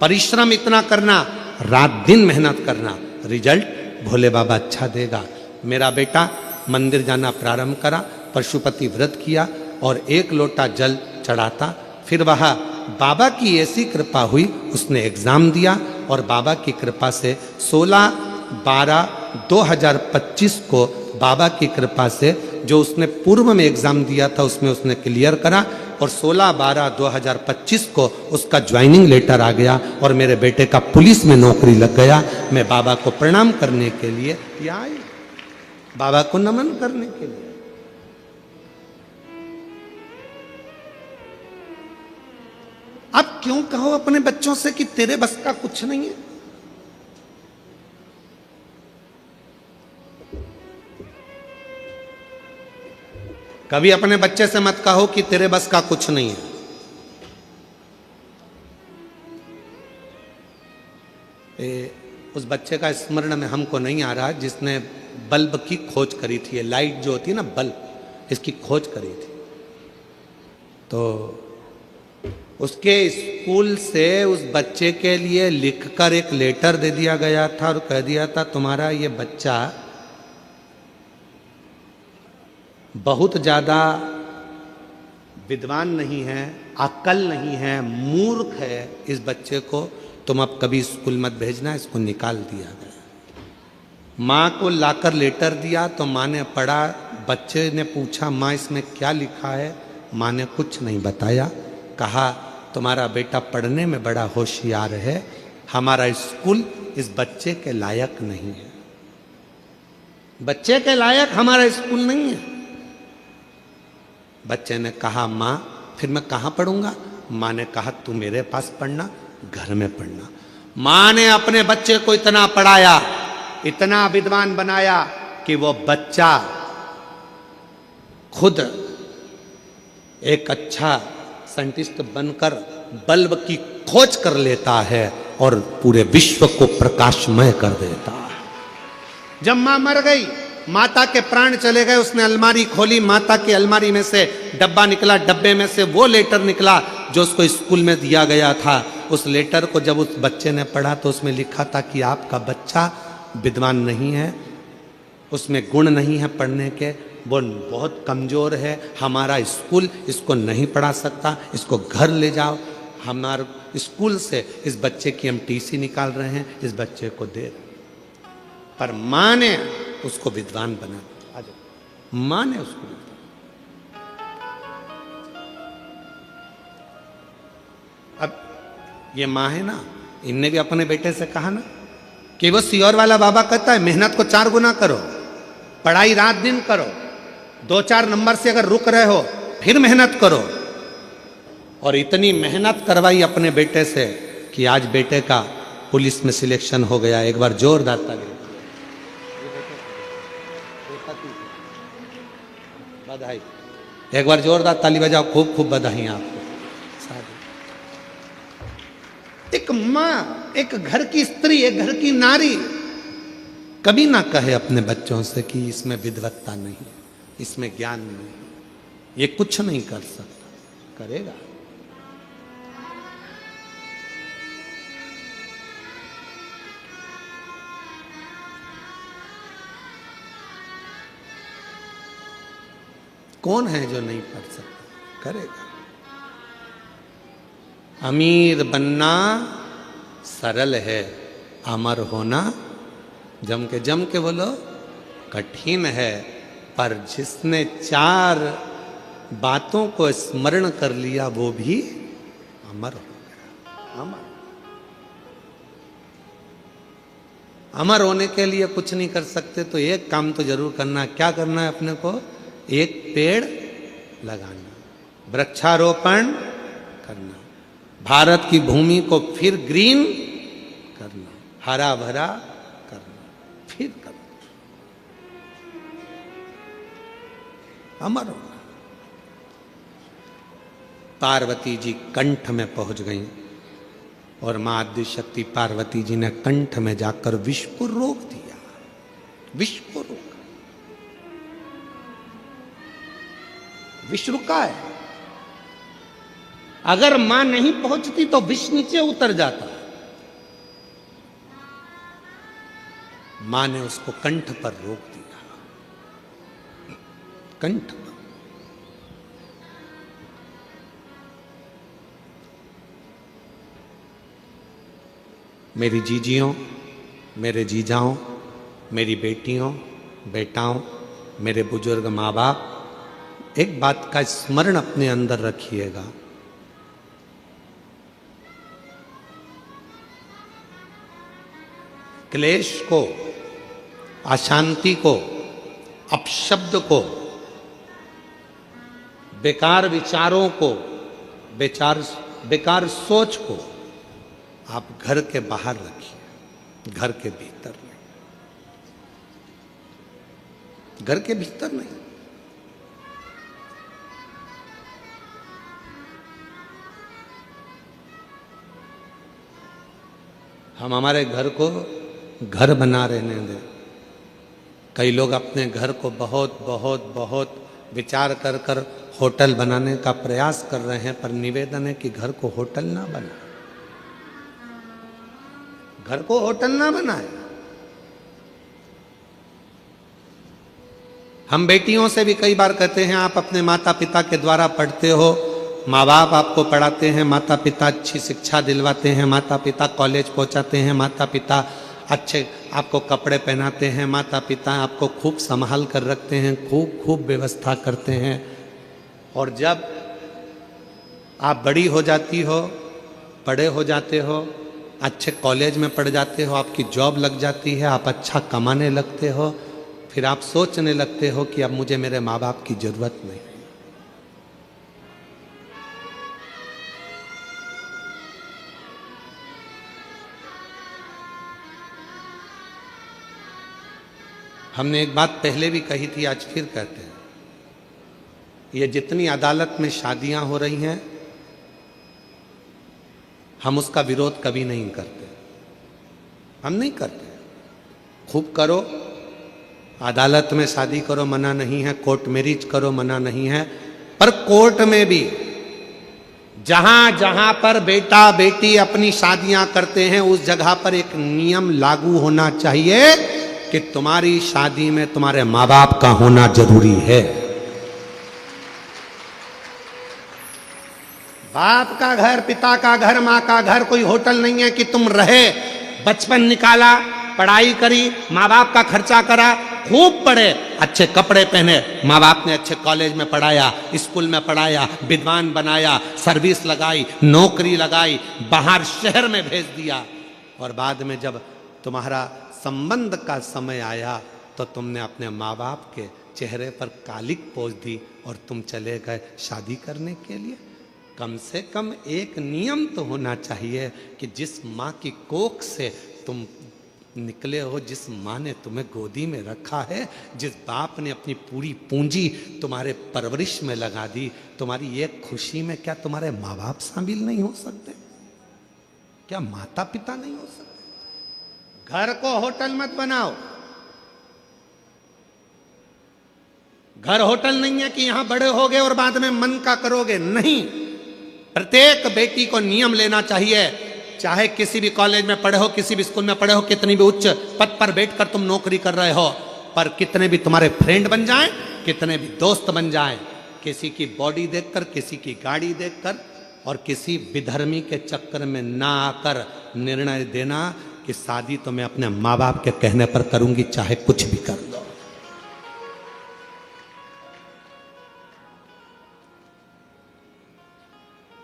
Speaker 1: परिश्रम इतना करना, रात दिन मेहनत करना, रिजल्ट भोले बाबा अच्छा देगा। मेरा बेटा मंदिर जाना प्रारंभ करा, पशुपति व्रत किया और 1 लोटा जल चढ़ाता। फिर वह बाबा की ऐसी कृपा हुई, उसने एग्जाम दिया और बाबा की कृपा से 16/12/2025 को बाबा की कृपा से जो उसने पूर्व में एग्जाम दिया था उसमें उसने क्लियर करा और 16/12/2025 को उसका ज्वाइनिंग लेटर आ गया और मेरे बेटे का पुलिस में नौकरी लग गया। मैं बाबा को प्रणाम करने के लिए यहाँ आई, बाबा को नमन करने के लिए। अब क्यों कहो अपने बच्चों से कि तेरे बस का कुछ नहीं है? कभी अपने बच्चे से मत कहो कि तेरे बस का कुछ नहीं है। उस बच्चे का स्मरण में हमको नहीं आ रहा जिसने बल्ब की खोज करी थी, ये लाइट जो होती है ना, बल्ब, इसकी खोज करी थी। तो उसके स्कूल से उस बच्चे के लिए लिखकर एक लेटर दे दिया गया था और कह दिया था, तुम्हारा ये बच्चा बहुत ज़्यादा विद्वान नहीं है, अक्ल नहीं है, मूर्ख है, इस बच्चे को तुम अब कभी स्कूल मत भेजना, इसको निकाल दिया गया। माँ को लाकर लेटर दिया तो माँ ने पढ़ा, बच्चे ने पूछा, माँ इसमें क्या लिखा है? माँ ने कुछ नहीं बताया, कहा तुम्हारा बेटा पढ़ने में बड़ा होशियार है, हमारा स्कूल इस बच्चे के लायक नहीं है, बच्चे के लायक हमारा स्कूल नहीं है। बच्चे ने कहा माँ फिर मैं कहाँ पढ़ूंगा? माँ ने कहा तू मेरे पास पढ़ना, घर में पढ़ना। माँ ने अपने बच्चे को इतना पढ़ाया, इतना विद्वान बनाया कि वो बच्चा खुद एक अच्छा साइंटिस्ट बनकर बल्ब की खोज कर लेता है और पूरे विश्व को प्रकाशमय कर देता है। जब मां मर गई, माता के प्राण चले गए, उसने अलमारी खोली, माता की अलमारी में से डब्बा निकला, डब्बे में से वो लेटर निकला जो उसको स्कूल में दिया गया था। उस लेटर को जब उस बच्चे ने पढ़ा तो उसमें लिखा था कि आपका बच्चा विद्वान नहीं है, उसमें गुण नहीं है पढ़ने के, वो बहुत कमज़ोर है, हमारा स्कूल इसको नहीं पढ़ा सकता, इसको घर ले जाओ, हमारे स्कूल से इस बच्चे की हम टीसी निकाल रहे हैं, इस बच्चे को दे रहे हैं। पर माँ ने उसको विद्वान बना दिया। आ जाओ, माँ ने उसको विद्वान। अब ये माँ है ना, इनने भी अपने बेटे से कहा ना कि वो सियोर वाला बाबा कहता है मेहनत को 4 गुना करो, पढ़ाई रात दिन करो, 2-4 नंबर से अगर रुक रहे हो फिर मेहनत करो। और इतनी मेहनत करवाई अपने बेटे से कि आज बेटे का पुलिस में सिलेक्शन हो गया। एक बार जोरदार ताली, बधाई, एक बार जोरदार ताली बजाओ, खूब खूब बधाई आपको। एक माँ, एक घर की स्त्री, एक घर की नारी कभी ना कहे अपने बच्चों से कि इसमें विद्वत्ता नहीं, इसमें ज्ञान नहीं, ये कुछ नहीं कर सकता। करेगा। कौन है जो नहीं पढ़ सकता? करेगा। अमीर बनना सरल है, अमर होना जम के बोलो कठिन है। पर जिसने 4 बातों को स्मरण कर लिया वो भी अमर हो गया। अमर होने के लिए कुछ नहीं कर सकते तो एक काम तो जरूर करना। क्या करना है अपने को? एक पेड़ लगाना, वृक्षारोपण करना, भारत की भूमि को फिर ग्रीन करना, हरा भरा करना, फिर करना, अमर होना। पार्वती जी कंठ में पहुंच गई और मां आद्य शक्ति पार्वती जी ने कंठ में जाकर विष को रोक दिया। विष को रोका, विष रुका है। अगर मां नहीं पहुंचती तो विष नीचे उतर जाता। मां ने उसको कंठ पर रोक दिया, कंठ पर। मेरी जीजियों, मेरे जीजाओं, मेरी बेटियों, बेटाओं, मेरे बुजुर्ग माँ बाप, एक बात का स्मरण अपने अंदर रखिएगा। क्लेश को, अशांति को, अपशब्द को, बेकार विचारों को, बेकार सोच को आप घर के बाहर रखिए, घर के भीतर नहीं। घर के भीतर नहीं। हम हमारे घर को घर बना रहने दें। कई लोग अपने घर को बहुत बहुत बहुत विचार कर कर होटल बनाने का प्रयास कर रहे हैं, पर निवेदन है कि घर को होटल ना बनाए, घर को होटल ना बनाए। हम बेटियों से भी कई बार कहते हैं आप अपने माता पिता के द्वारा पढ़ते हो, माँ बाप आपको पढ़ाते हैं, माता पिता अच्छी शिक्षा दिलवाते हैं, माता पिता कॉलेज पहुंचाते हैं, माता पिता अच्छे आपको कपड़े पहनाते हैं, माता पिता आपको खूब संभाल कर रखते हैं, खूब खूब व्यवस्था करते हैं। और जब आप बड़ी हो जाती हो, बड़े हो जाते हो, अच्छे कॉलेज में पढ़ जाते हो, आपकी जॉब लग जाती है, आप अच्छा कमाने लगते हो, फिर आप सोचने लगते हो कि अब मुझे मेरे माँ बाप की जरूरत नहीं। हमने एक बात पहले भी कही थी, आज फिर कहते हैं, ये जितनी अदालत में शादियां हो रही हैं, हम उसका विरोध कभी नहीं करते, हम नहीं करते। खूब करो, अदालत में शादी करो, मना नहीं है, कोर्ट मैरिज करो, मना नहीं है, पर कोर्ट में भी जहां जहां पर बेटा बेटी अपनी शादियां करते हैं उस जगह पर एक नियम लागू होना चाहिए कि तुम्हारी शादी में तुम्हारे मां बाप का होना जरूरी है। बाप का घर, पिता का घर, मां का घर कोई होटल नहीं है कि तुम रहे, बचपन निकाला, पढ़ाई करी, माँ बाप का खर्चा करा, खूब पढ़े, अच्छे कपड़े पहने, माँ बाप ने अच्छे कॉलेज में पढ़ाया, स्कूल में पढ़ाया, विद्वान बनाया, सर्विस लगाई, नौकरी लगाई, बाहर शहर में भेज दिया, और बाद में जब तुम्हारा संबंध का समय आया तो तुमने अपने माँ बाप के चेहरे पर कालिक पोंछ दी और तुम चले गए शादी करने के लिए। कम से कम एक नियम तो होना चाहिए कि जिस माँ की कोख से तुम निकले हो, जिस माँ ने तुम्हें गोदी में रखा है, जिस बाप ने अपनी पूरी पूंजी तुम्हारे परवरिश में लगा दी, तुम्हारी एक खुशी में क्या तुम्हारे माँ बाप शामिल नहीं हो सकते? क्या माता पिता नहीं हो सकते? घर को होटल मत बनाओ। घर होटल नहीं है कि यहां बड़े होगे और बाद में मन का करोगे, नहीं। प्रत्येक बेटी को नियम लेना चाहिए, चाहे किसी भी कॉलेज में पढ़े हो, किसी भी स्कूल में पढ़े हो, कितनी भी उच्च पद पर बैठकर तुम नौकरी कर रहे हो, पर कितने भी तुम्हारे फ्रेंड बन जाएं, कितने भी दोस्त बन जाएं, किसी की बॉडी देखकर, किसी की गाड़ी देखकर और किसी विधर्मी के चक्कर में ना आकर निर्णय देना कि शादी तो मैं अपने माँ बाप के कहने पर करूंगी, चाहे कुछ भी कर लो।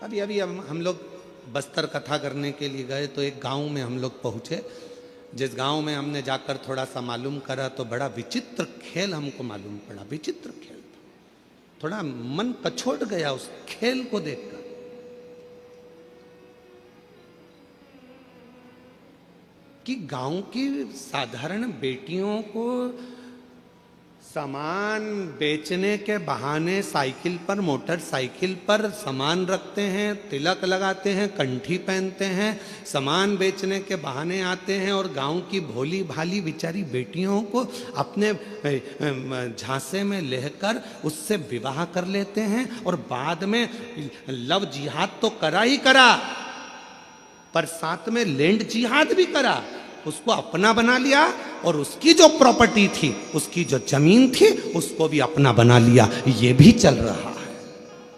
Speaker 1: अभी अभी हम लोग बस्तर कथा करने के लिए गए तो एक गांव में हम लोग पहुंचे। जिस गांव में हमने जाकर थोड़ा सा मालूम करा तो बड़ा विचित्र खेल हमको मालूम पड़ा। विचित्र खेल था, थोड़ा मन कछोड़ गया उस खेल को देखकर। कि गांव की साधारण बेटियों को सामान बेचने के बहाने साइकिल पर, मोटरसाइकिल पर सामान रखते हैं, तिलक लगाते हैं, कंठी पहनते हैं, सामान बेचने के बहाने आते हैं और गांव की भोली भाली बेचारी बेटियों को अपने झांसे में लेकर उससे विवाह कर लेते हैं और बाद में लव जिहाद तो करा ही करा, पर साथ में लैंड जिहाद भी करा। उसको अपना बना लिया और उसकी जो प्रॉपर्टी थी, उसकी जो जमीन थी, उसको भी अपना बना लिया। ये भी चल रहा है।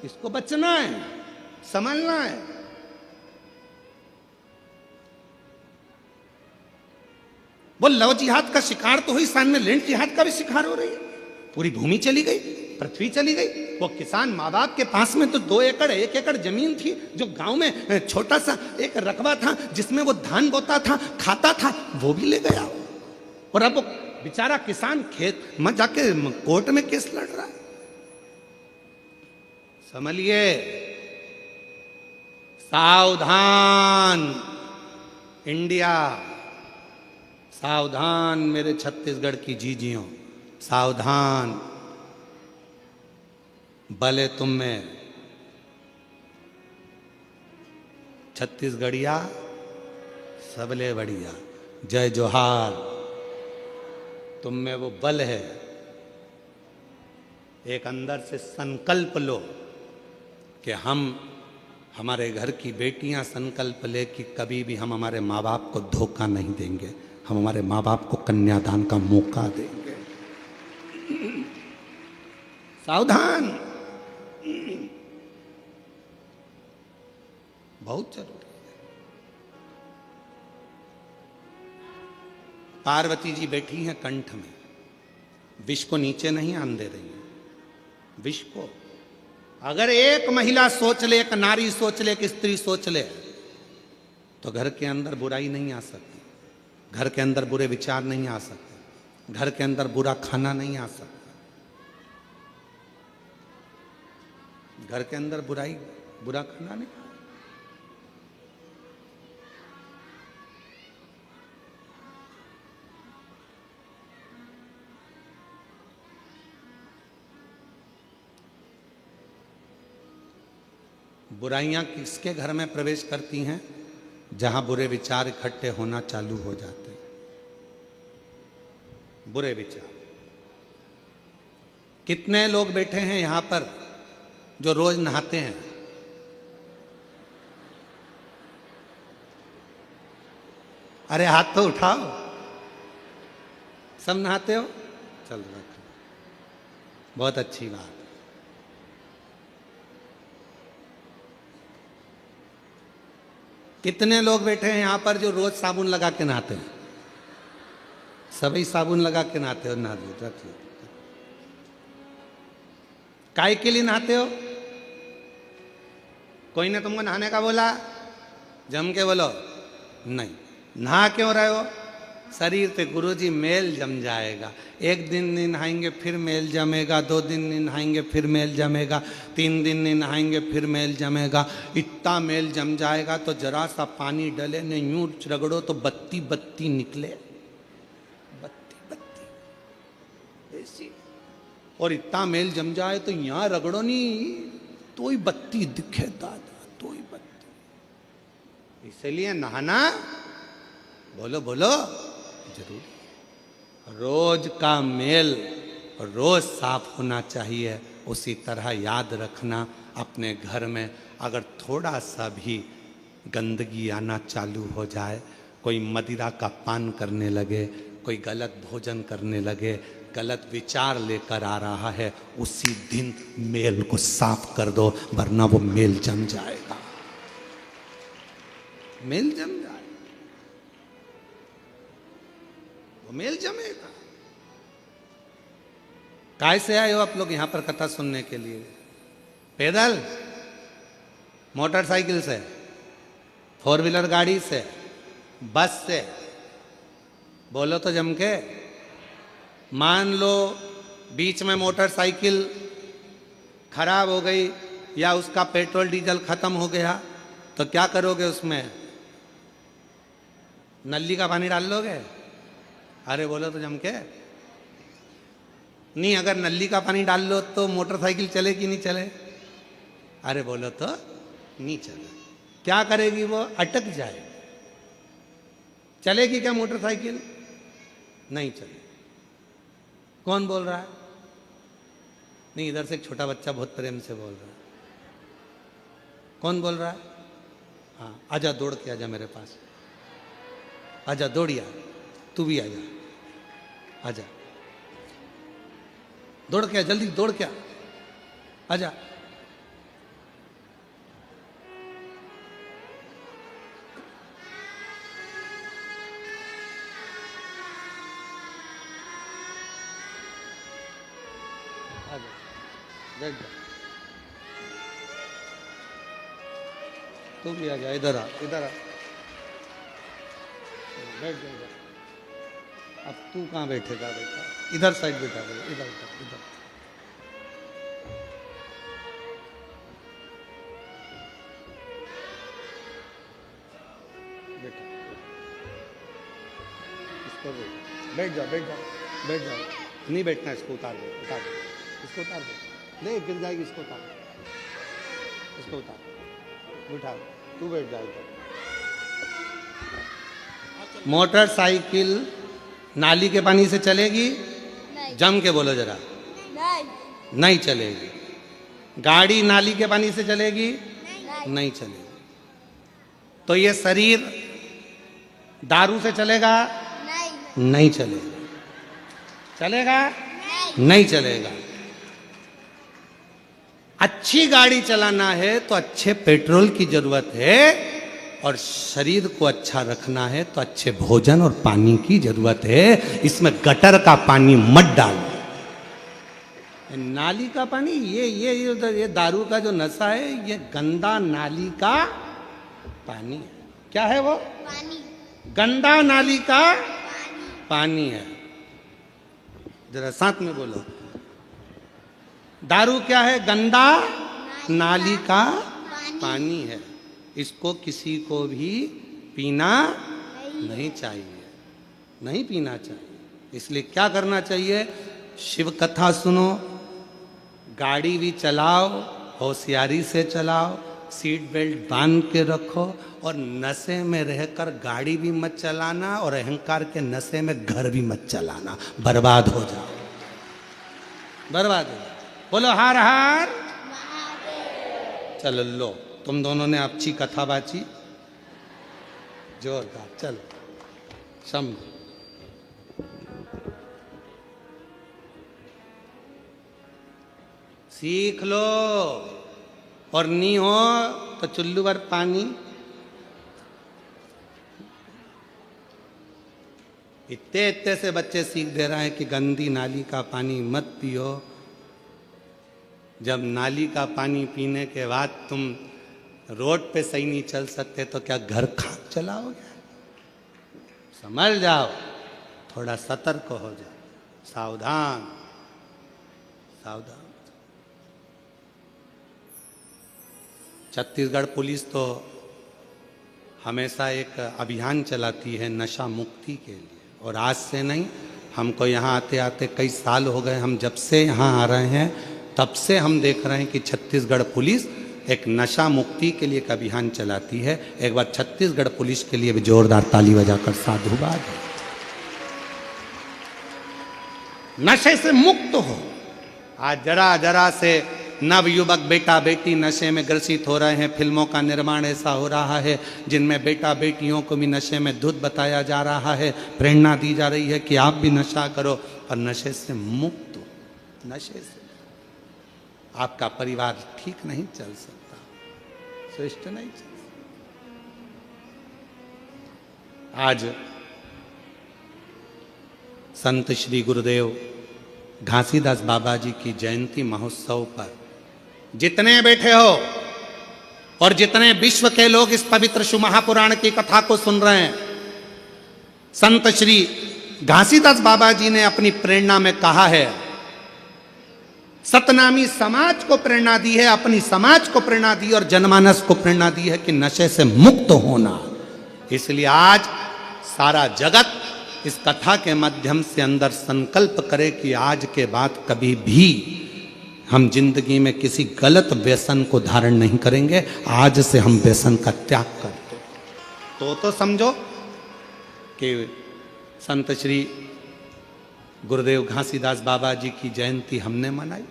Speaker 1: इसको बचना है, संभलना है। वो लव जिहाद का शिकार तो हुई, सामने लैंड जिहाद का भी शिकार हो रही है। पूरी भूमि चली गई, पृथ्वी चली गई। वो किसान माँ बाप के पास में तो 2 एकड़ 1 एकड़ जमीन थी, जो गांव में छोटा सा एक रकबा था जिसमें वो धान बोता था, खाता था, वो भी ले गया। और अब वो बेचारा किसान खेत में जाके कोर्ट में केस लड़ रहा है। समझिए, सावधान इंडिया, सावधान मेरे छत्तीसगढ़ की जीजियों, सावधान। भले तुम में छत्तीसगढ़िया सबले बढ़िया, जय जोहार। तुम में वो बल है, एक अंदर से संकल्प लो कि हम, हमारे घर की बेटियां संकल्प ले कि कभी भी हम हमारे माँ बाप को धोखा नहीं देंगे, हम हमारे माँ बाप को कन्यादान का मौका देंगे। सावधान, बहुत जरूरी है। पार्वती जी बैठी हैं कंठ में, विष को नीचे नहीं आने दे रही हैं। विष को अगर एक महिला सोच ले, एक नारी सोच ले, एक स्त्री सोच ले, तो घर के अंदर बुराई नहीं आ सकती, घर के अंदर बुरे विचार नहीं आ सकते, घर के अंदर बुरा खाना नहीं आ सकता, घर के अंदर बुराई, बुरा खाना नहीं। बुराइयां किसके घर में प्रवेश करती हैं? जहां बुरे विचार इकट्ठे होना चालू हो जाते हैं। बुरे विचार। कितने लोग बैठे हैं यहां पर जो रोज नहाते हैं? अरे हाथ तो उठाओ। सब नहाते हो? चल रखो, बहुत अच्छी बात। कितने लोग बैठे हैं यहां पर जो रोज साबुन लगा के नहाते हैं? सभी साबुन लगा के नहाते हो? नहा लो, रख लो। काय के लिए नहाते हो? कोई ने तुमको नहाने का बोला? जम के बोलो नहीं। नहा क्यों रहे हो? शरीर पे गुरुजी मेल जम जाएगा। एक दिन नहीं नहाएंगे फिर मेल जमेगा, 2 दिन नहीं नहाएंगे फिर मेल जमेगा, 3 दिन नहीं नहाएंगे फिर मेल जमेगा। इतना मेल जम जाएगा तो जरा सा पानी डले ने यूं रगड़ो तो बत्ती बत्ती निकले, बत्ती बत्ती ऐसी। और इतना मेल जम जाए तो यहाँ रगड़ो नहीं तो ही बत्ती दिखे दादा, तो ही बत्ती। इसलिए नहाना बोलो बोलो जरूर। रोज का मेल रोज साफ होना चाहिए। उसी तरह याद रखना, अपने घर में अगर थोड़ा सा भी गंदगी आना चालू हो जाए, कोई मदिरा का पान करने लगे, कोई गलत भोजन करने लगे, गलत विचार लेकर आ रहा है, उसी दिन मेल को साफ कर दो, वरना वो मेल जम जाएगा। मेल जम जाए, वो मेल जमेगा। काय से आए हो आप लोग यहां पर कथा सुनने के लिए? पैदल, मोटरसाइकिल से, 4 व्हीलर गाड़ी से, बस से? बोलो तो जम के। मान लो बीच में मोटरसाइकिल खराब हो गई या उसका पेट्रोल डीजल खत्म हो गया तो क्या करोगे? उसमें नली का पानी डाल लोगे? अरे बोलो तो जम के। नहीं, अगर नली का पानी डाल लो तो मोटरसाइकिल चले कि नहीं चले? अरे बोलो तो नहीं चले। क्या करेगी वो? अटक जाए। चलेगी क्या मोटरसाइकिल? नहीं चले। कौन बोल रहा है? नहीं, इधर से एक छोटा बच्चा बहुत प्रेम से बोल रहा है। कौन बोल रहा है? हाँ, आजा, दौड़ के आजा मेरे पास। आजा, दौड़िया, तू भी आजा, आजा, दौड़ के आ, जल्दी दौड़ के आ, आजा। आजा, बैठ जा, तू भी आजा, इधर आ, इधर आ, बैठ जा इधर। अब तू कहाँ बैठेगा बेटा? इधर साइड बैठा दे, इधर इधर इधर। बेटा इसको बैठ जा, बैठ जा, बैठ जा। नहीं बैठना, इसको उतार दे, उतार दे, इसको उतार दे। नहीं, गिर जाएगी, इसको उतार, इसको उतार, उठा, तू बैठ जा इधर। मोटरसाइकिल नाली के पानी से चलेगी? नहीं। जम के बोलो जरा। नहीं, नहीं चलेगी। गाड़ी नाली के पानी से चलेगी? नहीं, नहीं चलेगी। तो ये शरीर दारू से चलेगा? नहीं, नहीं चलेगा। चलेगा? नहीं, नहीं चलेगा। अच्छी गाड़ी चलाना है तो अच्छे पेट्रोल की जरूरत है, और शरीर को अच्छा रखना है तो अच्छे भोजन और पानी की जरूरत है। इसमें गटर का पानी मत डालो। नाली का पानी, ये दारू का जो नशा है, ये गंदा नाली का पानी है। क्या है वो? पानी। गंदा नाली का पानी है। जरा साथ में बोलो। दारू क्या है? गंदा नाली का पानी है। इसको किसी को भी पीना नहीं चाहिए, नहीं पीना चाहिए। इसलिए क्या करना चाहिए? शिव कथा सुनो, गाड़ी भी चलाओ, होशियारी से चलाओ, सीट बेल्ट बांध के रखो और नशे में रहकर गाड़ी भी मत चलाना और अहंकार के नशे में घर भी मत चलाना, बर्बाद हो जाओ, बर्बाद हो जाओ। बोलो हार हार। चलो लो, तुम दोनों ने अच्छी कथा बाची, जोरदार। चलो सम सीख लो, और नहीं हो तो चुल्लू भर पानी। इतने इतने से बच्चे सीख दे रहे हैं कि गंदी नाली का पानी मत पियो। जब नाली का पानी पीने के बाद तुम रोड पे सही नहीं चल सकते तो क्या घर खाक चलाओगे? समझ जाओ, थोड़ा सतर्क हो जाओ, सावधान सावधान। छत्तीसगढ़ पुलिस तो हमेशा एक अभियान चलाती है नशा मुक्ति के लिए, और आज से नहीं, हमको यहाँ आते आते कई साल हो गए। हम जब से यहाँ आ रहे हैं तब से हम देख रहे हैं कि छत्तीसगढ़ पुलिस एक नशा मुक्ति के लिए एक अभियान चलाती है। एक बार छत्तीसगढ़ पुलिस के लिए भी जोरदार ताली बजाकर साधुवाद। नशे से मुक्त हो। आज जरा जरा से नव युवक बेटा बेटी नशे में ग्रसित हो रहे हैं। फिल्मों का निर्माण ऐसा हो रहा है जिनमें बेटा बेटियों को भी नशे में धुत बताया जा रहा है, प्रेरणा दी जा रही है कि आप भी नशा करो, और नशे से मुक्त हो। नशे से आपका परिवार ठीक नहीं चल सकता, श्रेष्ठ नहीं चल सकता। आज संत श्री गुरुदेव घासीदास बाबा जी की जयंती महोत्सव पर जितने बैठे हो और जितने विश्व के लोग इस पवित्र शिव महापुराण की कथा को सुन रहे हैं, संत श्री घासीदास बाबा जी ने अपनी प्रेरणा में कहा है, सतनामी समाज को प्रेरणा दी है, अपनी समाज को प्रेरणा दी और जनमानस को प्रेरणा दी है कि नशे से मुक्त होना। इसलिए आज सारा जगत इस कथा के माध्यम से अंदर संकल्प करे कि आज के बाद कभी भी हम जिंदगी में किसी गलत व्यसन को धारण नहीं करेंगे। आज से हम व्यसन का त्याग करते तो समझो कि संत श्री गुरुदेव घासीदास बाबा जी की जयंती हमने मनाई।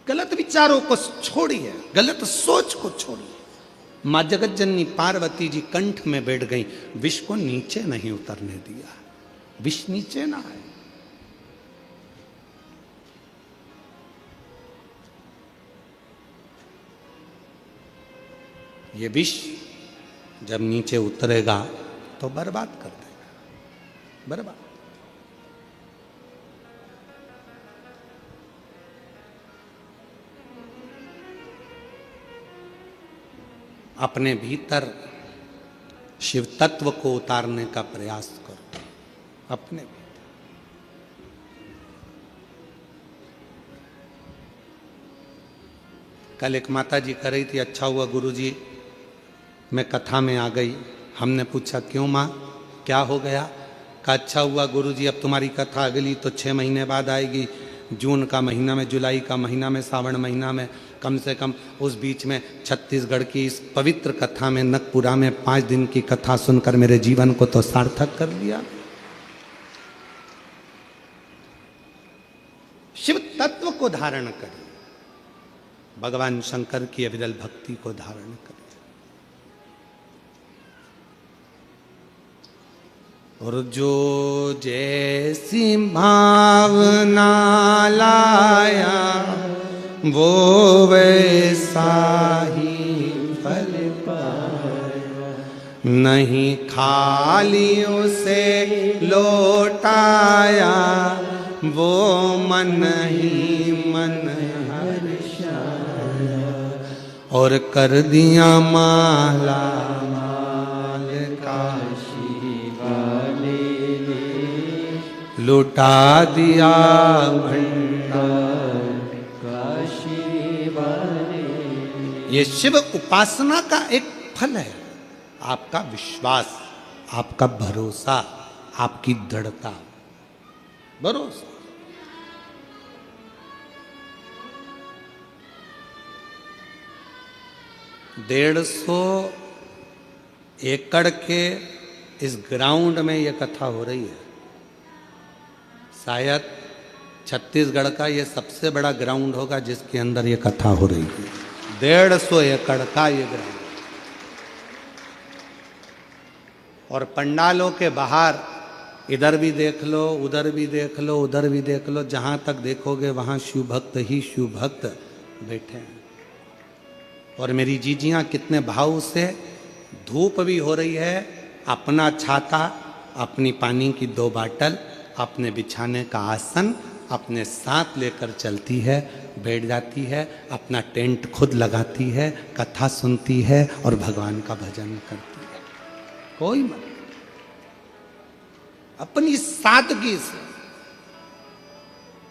Speaker 1: गलत विचारों को छोड़िए, गलत सोच को छोड़िए। मां जगत जननी पार्वती जी कंठ में बैठ गई, विष को नीचे नहीं उतरने दिया, विष नीचे ना आए। ये विष जब नीचे उतरेगा तो बर्बाद कर देगा, बर्बाद। अपने भीतर शिव तत्व को उतारने का प्रयास करो, अपने भीतर। कल एक माता जी कह रही थी, अच्छा हुआ गुरुजी मैं कथा में आ गई। हमने पूछा क्यों माँ, क्या हो गया? कहा अच्छा हुआ गुरुजी अब तुम्हारी कथा अगली तो 6 महीने बाद आएगी, जून का महीना में, जुलाई का महीना में, सावन महीना में। कम से कम उस बीच में छत्तीसगढ़ की इस पवित्र कथा में, नकपुरा में 5 दिन की कथा सुनकर मेरे जीवन को तो सार्थक कर दिया। शिव तत्व को धारण करें, भगवान शंकर की अविरल भक्ति को धारण करें। और जो जैसी भावना लाया वो वैसा ही फल पाया, नहीं खाली उसे लौटाया वो मन ही मन हर्षाया, और कर दिया माला माल काशी वाले ने, लुटा दिया भंडार काशी वाले। ये शिव उपासना का एक फल है, आपका विश्वास, आपका भरोसा, आपकी दृढ़ता। भरोसा 150 एकड़ के इस ग्राउंड में ये कथा हो रही है। शायद छत्तीसगढ़ का ये सबसे बड़ा ग्राउंड होगा जिसके अंदर ये कथा हो रही है। 150 एकड़ का ये ग्राउंड, और पंडालों के बाहर इधर भी देख लो, उधर भी देख लो, उधर भी देख लो, जहां तक देखोगे वहां शिव भक्त ही शिव भक्त बैठे हैं। और मेरी जीजियां कितने भाव से, धूप भी हो रही है, अपना छाता, अपनी पानी की 2 बाटल, अपने बिछाने का आसन अपने साथ लेकर चलती है, बैठ जाती है, अपना टेंट खुद लगाती है, कथा सुनती है और भगवान का भजन करती है। कोई मत, अपनी सादगी से,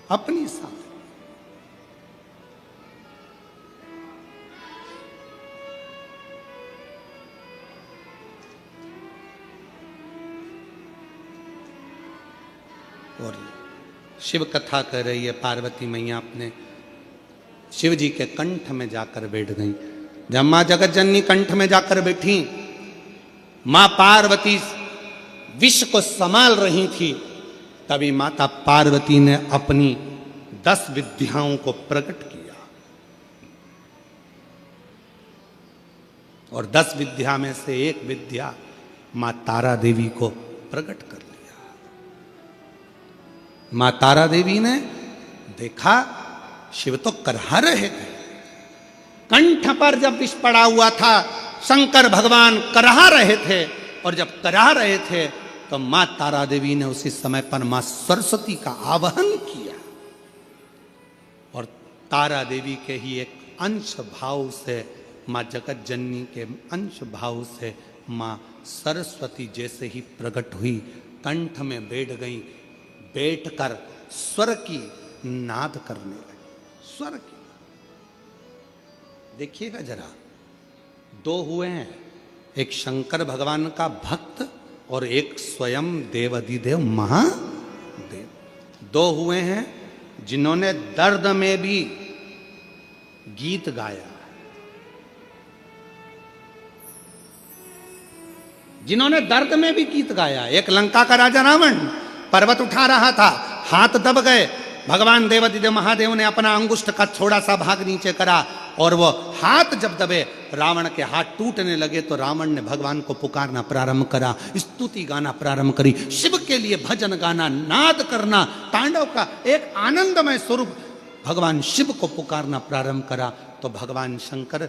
Speaker 1: अपनी सादगी। और शिव कथा कर रही है पार्वती मैया, अपने शिव जी के कंठ में जाकर बैठ गई। जब मां जगत जननी कंठ में जाकर बैठी, मां पार्वती विश्व को संभाल रही थी, तभी माता पार्वती ने अपनी 10 विद्याओं को प्रकट किया। और 10 विद्या में से एक विद्या मां तारा देवी को प्रकट कर लिया। मां तारा देवी ने देखा शिव तो करहा रहे थे, कंठ पर जब विष पड़ा हुआ था, शंकर भगवान करहा रहे थे, और जब करहा रहे थे तो मां तारा देवी ने उसी समय पर मां सरस्वती का आवाहन किया, और तारा देवी के ही एक अंश भाव से, मां जगत जननी के अंश भाव से मां सरस्वती जैसे ही प्रकट हुई, कंठ में बैठ गई, बैठकर स्वर की नाद करने लगी। स्वर की, देखिएगा जरा, 2 हुए हैं, एक शंकर भगवान का भक्त और एक स्वयं देवाधिदेव महादेव। 2 हुए हैं जिन्होंने दर्द में भी गीत गाया, जिन्होंने दर्द में भी गीत गाया। एक लंका का राजा रावण पर्वत उठा रहा था, हाथ दब गए, भगवान देवाधिदेव महादेव ने अपना अंगुष्ठ का थोड़ा सा भाग नीचे करा, और वो हाथ जब दबे, रावण के हाथ टूटने लगे, तो रावण ने भगवान को पुकारना प्रारंभ करा, स्तुति गाना प्रारंभ करी, शिव के लिए भजन गाना, नाद करना, तांडव का एक आनंदमय स्वरूप भगवान शिव को पुकारना प्रारंभ करा। तो भगवान शंकर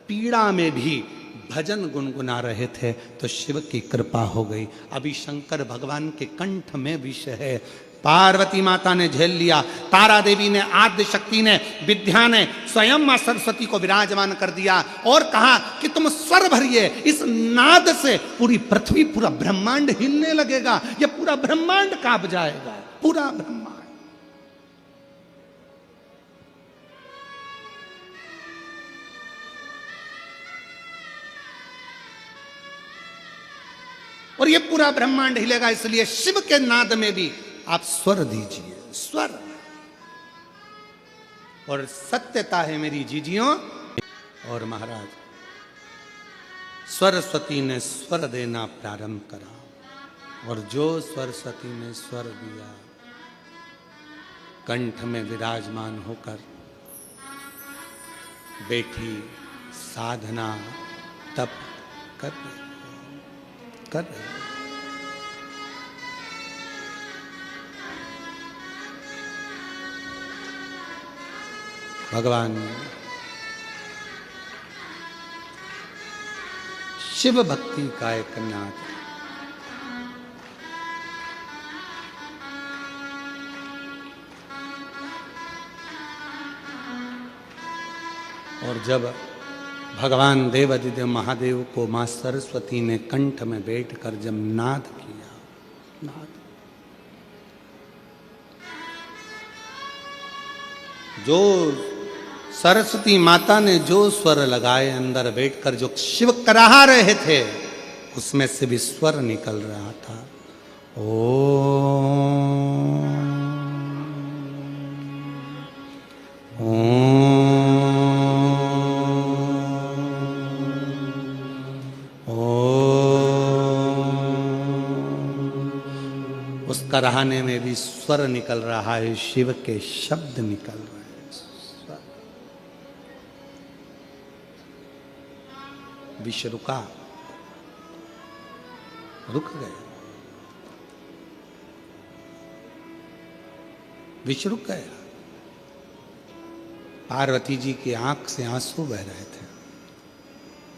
Speaker 1: पीड़ा में भी भजन गुनगुना रहे थे, तो शिव की कृपा हो गई। अभी शंकर भगवान के कंठ में विष है, पार्वती माता ने झेल लिया, तारा देवी ने, आद्य शक्ति ने, विद्या ने स्वयं मां सरस्वती को विराजमान कर दिया, और कहा कि तुम स्वर भरिए, इस नाद से पूरी पृथ्वी, पूरा ब्रह्मांड हिलने लगेगा, यह पूरा ब्रह्मांड कांप जाएगा, पूरा ब्रह्मांड। और ये पूरा ब्रह्मांड हिलेगा, इसलिए शिव के नाद में भी आप स्वर दीजिए, स्वर। और सत्यता है मेरी जीजियों और महाराज, सरस्वती ने स्वर देना प्रारंभ करा, और जो सरस्वती ने स्वर दिया, कंठ में विराजमान होकर बैठी साधना तप कर रहे। भगवान शिव भक्ति का एक नाद, और जब भगवान देवाधिदेव महादेव को मां सरस्वती ने कंठ में बैठकर जब नाद किया, नाद, जो सरस्वती माता ने जो स्वर लगाए, अंदर बैठकर जो शिव कराहा रहे थे, उसमें से भी स्वर निकल रहा था। ओम कराहने में भी स्वर निकल रहा है, शिव के शब्द निकल रहे हैं। स्वर। विष रुका, रुक गए, विष रुक गया। पार्वती जी की आंख से आंसू बह रहे थे।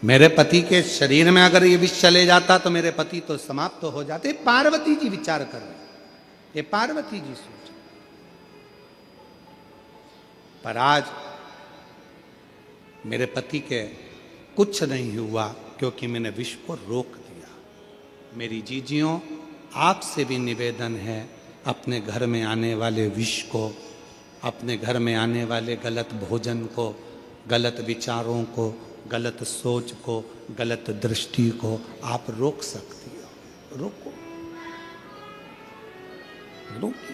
Speaker 1: मेरे पति के शरीर में अगर ये विष चले जाता तो मेरे पति तो समाप्त हो जाते। पार्वती जी विचार कर रहे, ये पार्वती जी सोच। पर आज मेरे पति के कुछ नहीं हुआ क्योंकि मैंने विष को रोक दिया। मेरी जीजियों, आपसे भी निवेदन है, अपने घर में आने वाले विष को, अपने घर में आने वाले गलत भोजन को, गलत विचारों को, गलत सोच को, गलत दृष्टि को आप रोक सकती हो। रोको, रोको।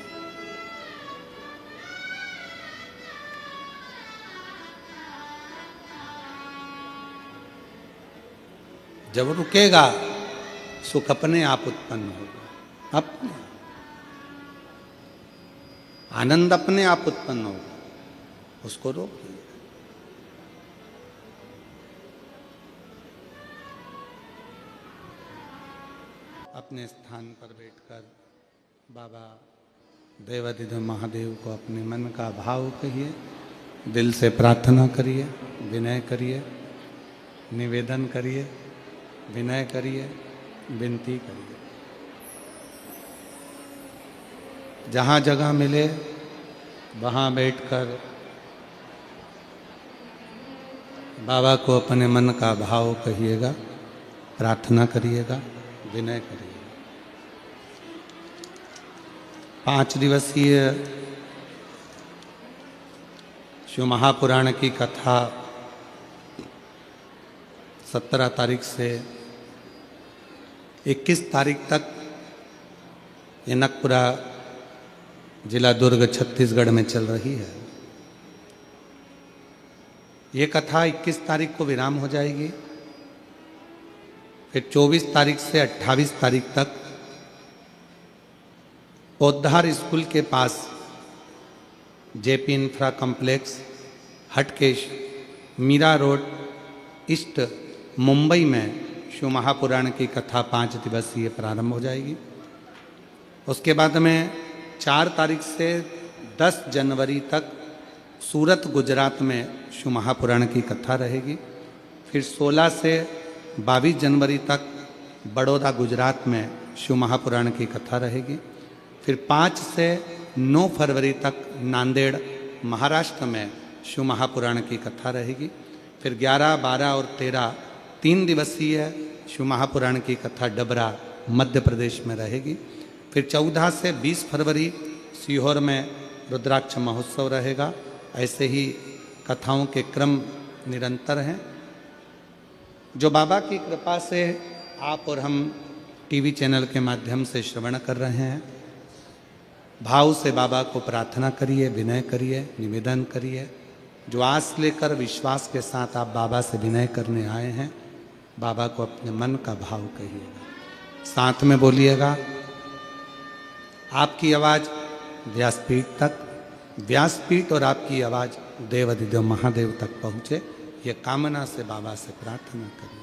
Speaker 1: जब रुकेगा सुख अपने आप उत्पन्न होगा, अपने आनंद अपने आप उत्पन्न होगा, उसको रोकिए। अपने स्थान पर बैठकर बाबा देवाधिदेव महादेव को अपने मन का भाव कहिए, दिल से प्रार्थना करिए, विनय करिए, निवेदन करिए, विनय करिए, विनती करिए। जहाँ जगह मिले वहाँ बैठकर बाबा को अपने मन का भाव कहिएगा, प्रार्थना करिएगा, विनय करिएगा। 5 दिवसीय शिव महापुराण की कथा 17 तारीख से 21 तारीख तक जनकपुरा जिला दुर्ग छत्तीसगढ़ में चल रही है। ये कथा 21 तारीख को विराम हो जाएगी। फिर 24 तारीख से 28 तारीख तक पौधार स्कूल के पास JP infra complex, Hatkesh, Mira road east, Mumbai में शिव महापुराण की कथा 5 दिवसीय प्रारंभ हो जाएगी। उसके बाद में 4 तारीख से 10 जनवरी तक सूरत गुजरात में शिव महापुराण की कथा रहेगी। फिर 16 से 22 जनवरी तक बड़ौदा गुजरात में शिव महापुराण की कथा रहेगी। फिर 5 से 9 फरवरी तक नांदेड़ महाराष्ट्र में शिव महापुराण की कथा रहेगी। फिर 11, 12 और 13 3 दिवसीय शिव महापुराण की कथा डबरा मध्य प्रदेश में रहेगी। फिर 14 से 20 फरवरी सीहोर में रुद्राक्ष महोत्सव रहेगा। ऐसे ही कथाओं के क्रम निरंतर हैं, जो बाबा की कृपा से आप और हम टीवी चैनल के माध्यम से श्रवण कर रहे हैं। भाव से बाबा को प्रार्थना करिए, विनय करिए, निवेदन करिए। जो आस लेकर विश्वास के साथ आप बाबा से विनय करने आए हैं, बाबा को अपने मन का भाव कहिएगा, साथ में बोलिएगा। आपकी आवाज़ व्यासपीठ तक, व्यासपीठ और आपकी आवाज़ देवाधिदेव महादेव तक पहुँचे, ये कामना से बाबा से प्रार्थना करिए।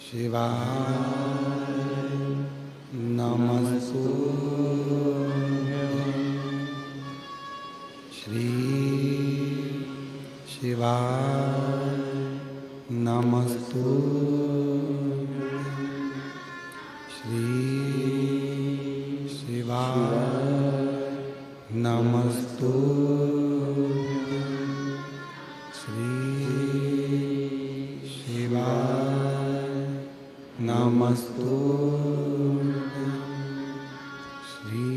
Speaker 1: शिवाय नमस्तुभ्यं। श्री शिवाय नमस्तुभ्यं। श्री शिवाय नमस्तुभ्यं। नमस्तु श्री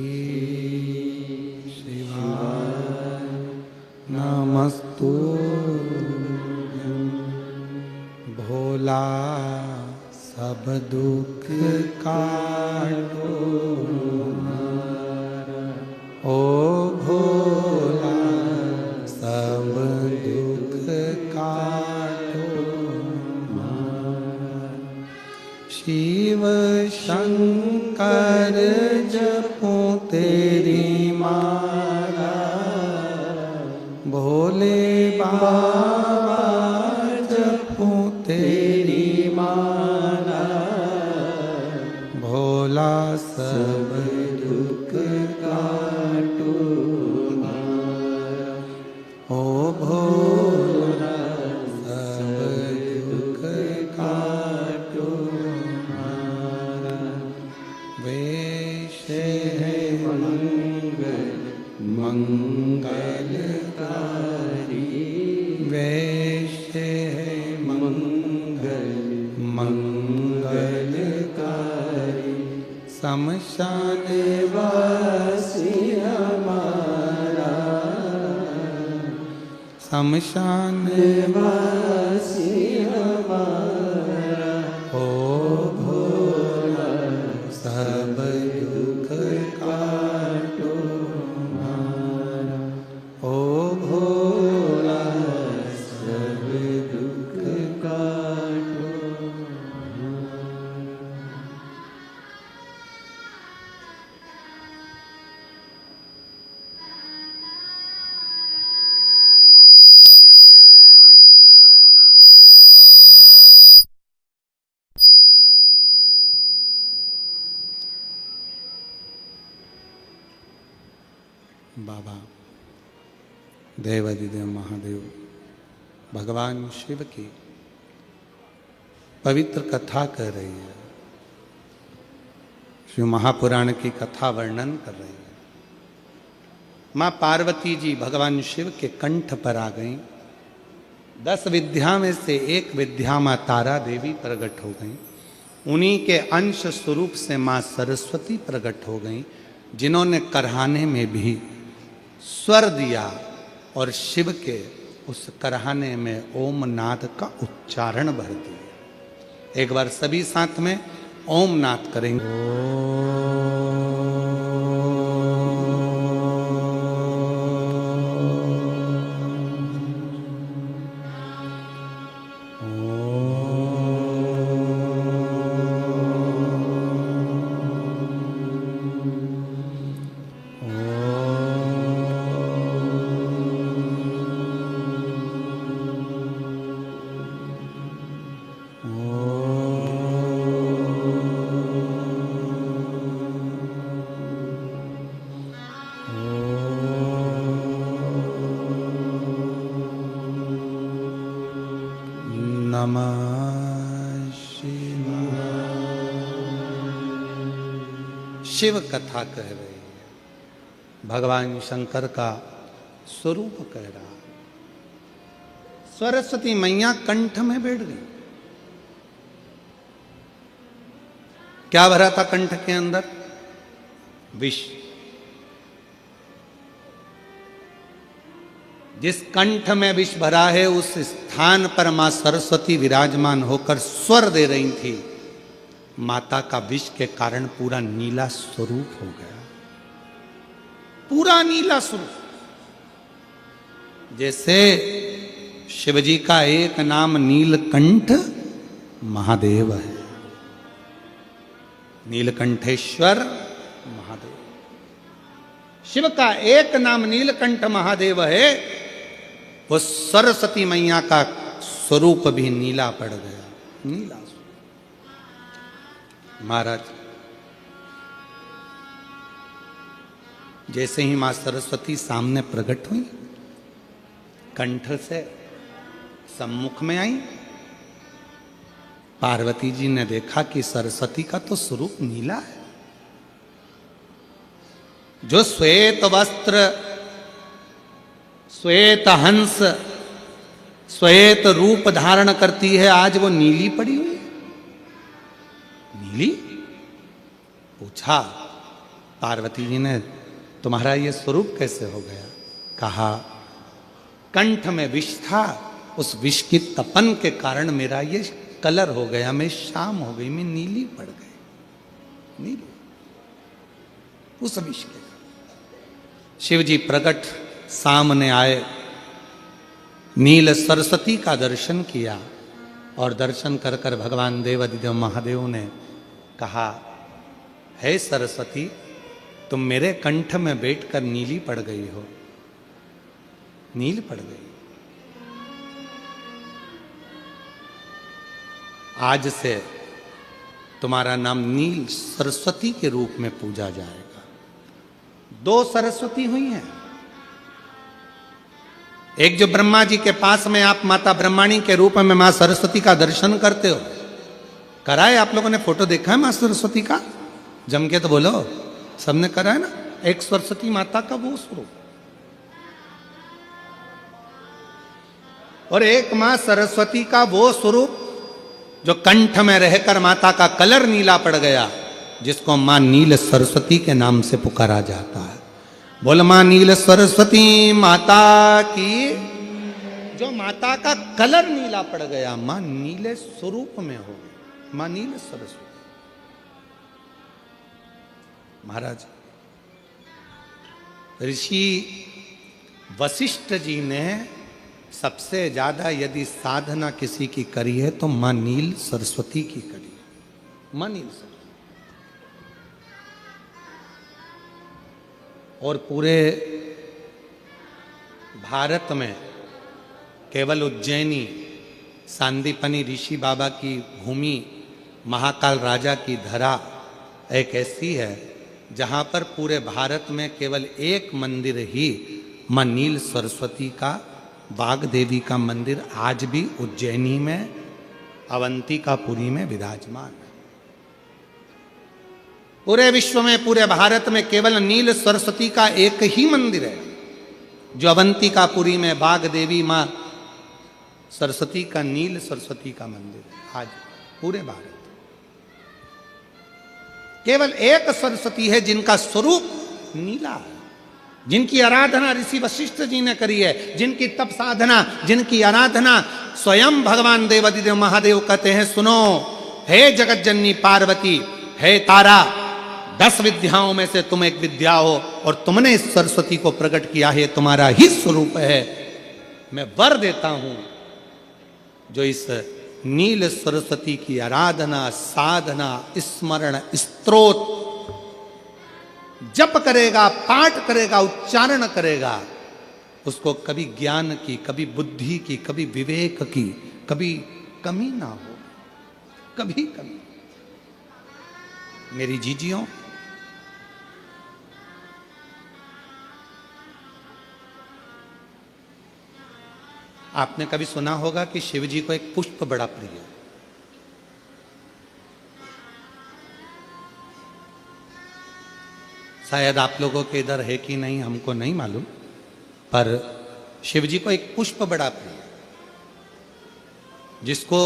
Speaker 1: शिवाय नमस्तु भोला सब दुख काटो ओ भोला सब दुख काटो शिव शंकर जपो तेरी माला भोले बाबा जपो तेरी माला भोला सब दुख काटो ओ भोला सब दुख काटो वेश है मंगलकारी वेश है मंगलकारी शमशान वासी हमारा शमशान वासी हमारा ओ भोला सब दुख काटो हमारा ओ भोला सब दुख काटो बाबा देवाधिदेव महादेव भगवान शिव की पवित्र कथा कर रही है। शिव महापुराण की कथा वर्णन कर रही है। माँ पार्वती जी भगवान शिव के कंठ पर आ गईं। 10 विद्या में से एक विद्या माँ तारा देवी प्रकट हो गईं। उन्हीं के अंश स्वरूप से माँ सरस्वती प्रकट हो गईं, जिन्होंने करहाने में भी स्वर दिया और शिव के उस करहाने में ओम नाद का उच्चारण भर दिया। एक बार सभी साथ में ओम नाद करेंगे। शिव कथा कह रही है, भगवान शंकर का स्वरूप कह रहा। सरस्वती मैया कंठ में बैठ गई। क्या भरा था कंठ के अंदर? विष। जिस कंठ में विष भरा है उस स्थान पर मां सरस्वती विराजमान होकर स्वर दे रही थी। माता का विष के कारण पूरा नीला स्वरूप हो गया, पूरा नीला स्वरूप। जैसे शिवजी का एक नाम नीलकंठ महादेव है, नीलकंठेश्वर महादेव। शिव का एक नाम नीलकंठ महादेव है। वो सरस्वती मैया का स्वरूप भी नीला पड़ गया, नीला। महाराज जैसे ही मां सरस्वती सामने प्रकट हुई, कंठ से सम्मुख में आई, पार्वती जी ने देखा कि सरस्वती का तो स्वरूप नीला है। जो श्वेत वस्त्र, श्वेत हंस, श्वेत रूप धारण करती है, आज वो नीली पड़ी हुई है। नीली? पूछा पार्वती जी ने, तुम्हारा ये स्वरूप कैसे हो गया? कहा, कंठ में विष था, उस विष की तपन के कारण मेरा ये कलर हो गया, मैं शाम हो गई, मैं नीली पड़ गई। नीली उस विष के। शिव जी प्रकट सामने आए, नील सरस्वती का दर्शन किया और दर्शन कर कर भगवान देवादिदेव महादेव ने कहा, हे सरस्वती, तुम मेरे कंठ में बैठकर नीली पड़ गई हो, नील पड़ गई। आज से तुम्हारा नाम नील सरस्वती के रूप में पूजा जाएगा। 2 सरस्वती हुई हैं। एक जो ब्रह्मा जी के पास में आप माता ब्रह्माणी के रूप में मां सरस्वती का दर्शन करते हो, कराए आप लोगों ने? फोटो देखा है मां सरस्वती का? जम के तो बोलो, सबने करा है ना? एक सरस्वती माता का वो स्वरूप, और एक मां सरस्वती का वो स्वरूप जो कंठ में रहकर माता का कलर नीला पड़ गया, जिसको मां नील सरस्वती के नाम से पुकारा जाता है। बोल मां नील सरस्वती माता की। जो माता का कलर नीला पड़ गया, मां नीले स्वरूप में हो गई, मां नील सरस्वती। महाराज ऋषि वशिष्ठ जी ने सबसे ज्यादा यदि साधना किसी की करी है तो मां नील सरस्वती की करी है, मां नील सरस्वती। और पूरे भारत में केवल उज्जैनी सांदीपनी ऋषि बाबा की भूमि, महाकाल राजा की धरा एक ऐसी है जहां पर पूरे भारत में केवल एक मंदिर ही मां नील सरस्वती का, बाग देवी का मंदिर आज भी उज्जैनी में अवंतिकापुरी में विराजमान है। पूरे विश्व में, पूरे भारत में केवल नील सरस्वती का एक ही मंदिर है जो अवंतिकापुरी में बाग देवी मां सरस्वती का, नील सरस्वती का मंदिर है। आज पूरे भारत केवल एक सरस्वती है जिनका स्वरूप नीला है, जिनकी आराधना ऋषि वशिष्ठ जी ने करी है, जिनकी तप साधना, जिनकी आराधना स्वयं भगवान देवादिदेव महादेव कहते हैं, सुनो हे जगत जननी पार्वती, हे तारा, 10 विद्याओं में से तुम एक विद्या हो और तुमने इस सरस्वती को प्रकट किया है, तुम्हारा ही स्वरूप है। मैं वर देता हूं जो इस नील सरस्वती की आराधना, साधना, स्मरण, स्तोत्र जप करेगा, पाठ करेगा, उच्चारण करेगा, उसको कभी ज्ञान की, कभी बुद्धि की, कभी विवेक की, कभी कमी ना हो, कभी कमी। मेरी जीजियों, आपने कभी सुना होगा कि शिव जी को एक पुष्प बड़ा प्रिय है। शायद आप लोगों के इधर है कि नहीं हमको नहीं मालूम, पर शिव जी को एक पुष्प बड़ा प्रिय है जिसको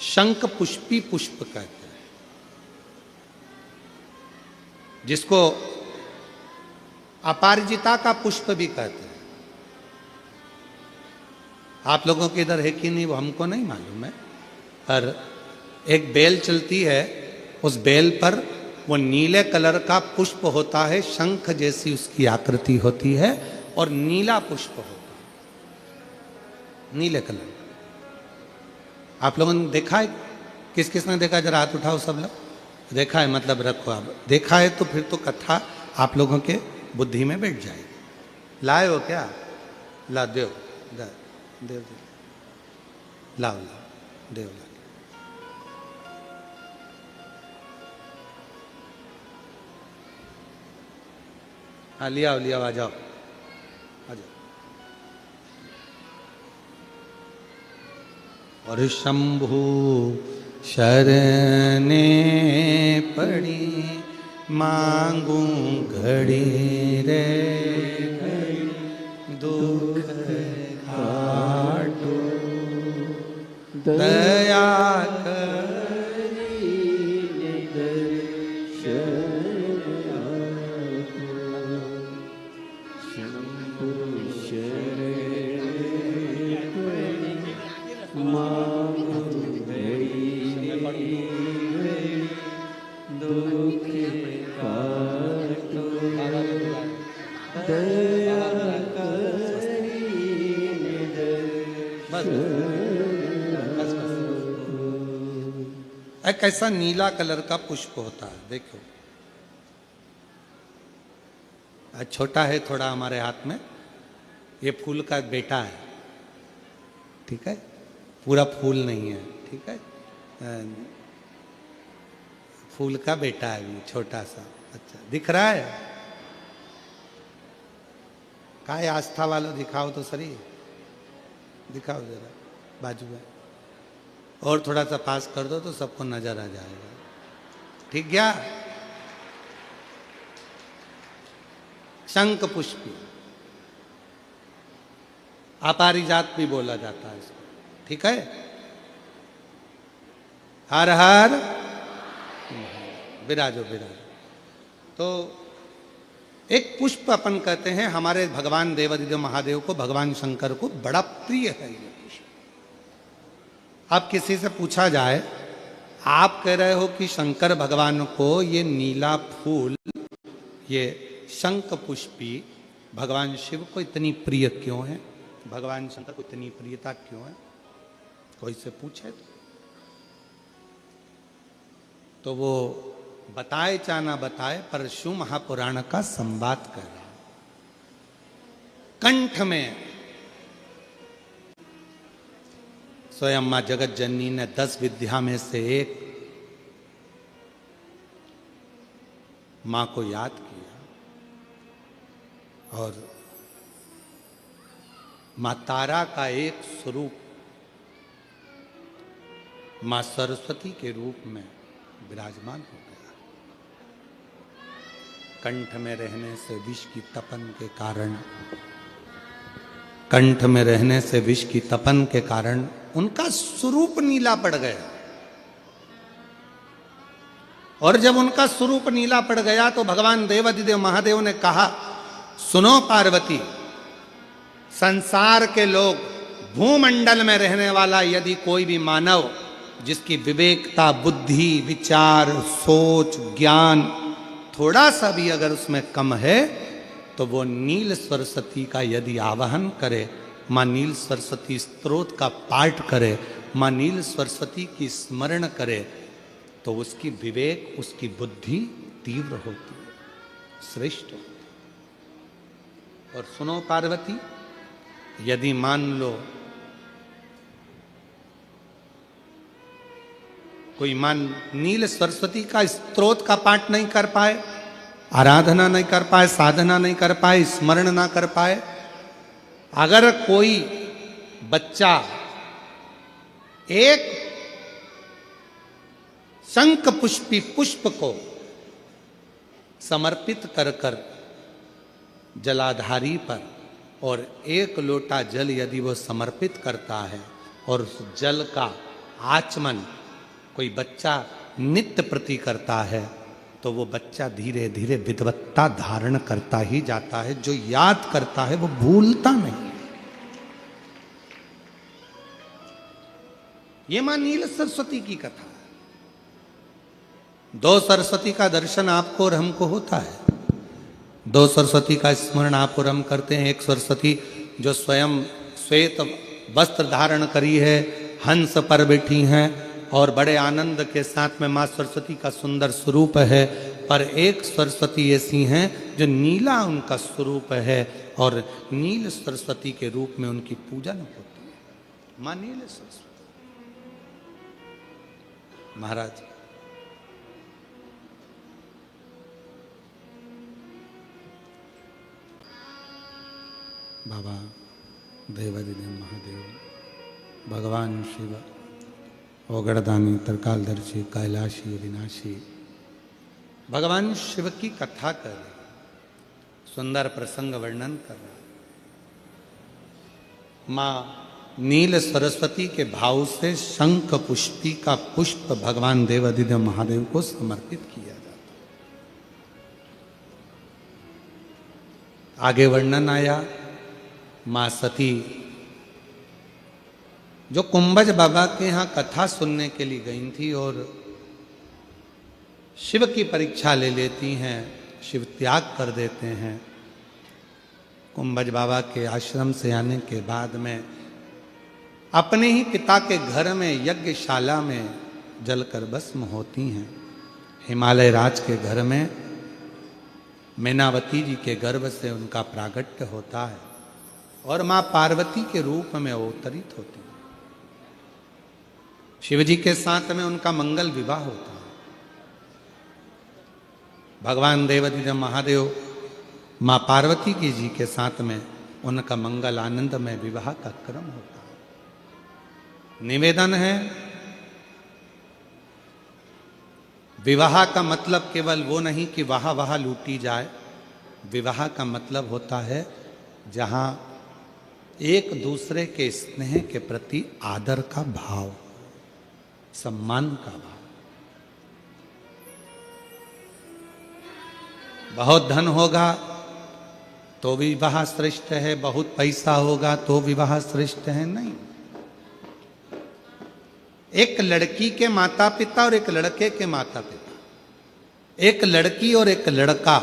Speaker 1: शंख पुष्पी पुष्प कहते हैं, जिसको अपारिजिता का पुष्प भी कहते हैं। आप लोगों के इधर है कि नहीं वो हमको नहीं मालूम है, पर एक बेल चलती है, उस बेल पर वो नीले कलर का पुष्प होता है, शंख जैसी उसकी आकृति होती है और नीला पुष्प होता है, नीले कलर। आप लोगों ने देखा है? किस किस ने देखा? जरा हाथ उठाओ सब लोग। देखा है मतलब रखो। आप देखा है तो फिर तो कथा आप लोगों के बुद्धि में बैठ जाएगी। लाए हो क्या? ला देव देव देव लाओ लाओ देव ला। हाँ लिया आ जाओ आ जाओ। और शंभु शरणे पड़ी मांगू घड़ी रे दुख काटो दया करी एक ऐसा नीला कलर का पुष्प होता है, देखो आज छोटा है थोड़ा हमारे हाथ में, ये फूल का बेटा है, ठीक है, पूरा फूल नहीं है, ठीक है, फूल का बेटा है ये छोटा सा। अच्छा दिख रहा है? कहा है आस्था वालों दिखाओ तो सही, दिखाओ जरा बाजू में, और थोड़ा सा पास कर दो तो सबको नजर आ जाएगा, ठीक गया? शंख पुष्पी, अपारिजात भी बोला जाता है इसको, ठीक है। हर हर विराजो विराजो। तो एक पुष्प अपन कहते हैं हमारे भगवान देवादिदेव महादेव को, भगवान शंकर को बड़ा प्रिय है ये पुष्प। अब किसी से पूछा जाए, आप कह रहे हो कि शंकर भगवान को ये नीला फूल, ये शंख पुष्पी भगवान शिव को इतनी प्रिय क्यों है, भगवान शंकर को इतनी प्रियता क्यों है, कोई से पूछे तो वो बताए चाहे ना बताए पर शिव महापुराण का संवाद कर रहा है। कंठ में स्वयं मां जगत जननी ने 10 विद्या में से एक मां को याद किया, और मां तारा का एक स्वरूप मां सरस्वती के रूप में विराजमान हो गया। कंठ में रहने से विष की तपन के कारण, कंठ में रहने से विष की तपन के कारण उनका स्वरूप नीला पड़ गया। और जब उनका स्वरूप नीला पड़ गया तो भगवान देवादिदेव महादेव ने कहा, सुनो पार्वती, संसार के लोग, भूमंडल में रहने वाला यदि कोई भी मानव जिसकी विवेकता, बुद्धि, विचार, सोच, ज्ञान थोड़ा सा भी अगर उसमें कम है तो वो नील सरस्वती का यदि आवाहन करे, मां नील सरस्वती स्तोत्र का पाठ करे, मां नील सरस्वती की स्मरण करे, तो उसकी विवेक, उसकी बुद्धि तीव्र होती है, श्रेष्ठ होती है। और सुनो पार्वती, यदि मान लो कोई मान नील सरस्वती का स्तोत्र का पाठ नहीं कर पाए, आराधना नहीं कर पाए, साधना नहीं कर पाए, स्मरण ना कर पाए, अगर कोई बच्चा एक शंख पुष्पी पुष्प को समर्पित कर कर जलाधारी पर, और 1 लोटा जल यदि वो समर्पित करता है और उस जल का आचमन कोई बच्चा नित्य प्रति करता है, तो वो बच्चा धीरे धीरे विद्वत्ता धारण करता ही जाता है। जो याद करता है वो भूलता नहीं। ये मां नील सरस्वती की कथा है। 2 सरस्वती का दर्शन आपको और हमको होता है, 2 सरस्वती का स्मरण आप और हम करते हैं। एक सरस्वती जो स्वयं श्वेत वस्त्र धारण करी है, हंस पर बैठी हैं और बड़े आनंद के साथ में मां सरस्वती का सुंदर स्वरूप है। पर एक सरस्वती ऐसी हैं जो नीला उनका स्वरूप है, और नील सरस्वती के रूप में उनकी पूजन होती है। मां नील सरस्वती महाराज बाबा देवादिदेव महादेव, भगवान शिव, ओगड़दानी, तरकाल दर्शी, कैलाशी, विनाशी, भगवान शिव की कथा कर रहे, सुंदर प्रसंग वर्णन कर रहे। मां नील सरस्वती के भाव से शंख पुष्पी का पुष्प भगवान देवादिदेव महादेव को समर्पित किया जाता। आगे वर्णन आया, मां सती जो कुंभज बाबा के यहाँ कथा सुनने के लिए गई थी और शिव की परीक्षा ले लेती हैं, शिव त्याग कर देते हैं। कुंभज बाबा के आश्रम से आने के बाद में अपने ही पिता के घर में यज्ञशाला में जलकर भस्म होती हैं। हिमालय राज के घर में मैनावती जी के गर्भ से उनका प्रागट्य होता है और मां पार्वती के रूप में अवतरित होती है। शिव जी के साथ में उनका मंगल विवाह होता है। भगवान देवाधिदेव महादेव मां पार्वती की जी के साथ में उनका मंगल आनंद में विवाह का क्रम होता है। निवेदन है, विवाह का मतलब केवल वो नहीं कि वाह वाह लूटी जाए। विवाह का मतलब होता है जहां एक दूसरे के स्नेह के प्रति आदर का भाव, सम्मान का भाव। बहुत धन होगा तो विवाह श्रेष्ठ है, बहुत पैसा होगा तो विवाह श्रेष्ठ है, नहीं। एक लड़की के माता पिता और एक लड़के के माता पिता, एक लड़की और एक लड़का,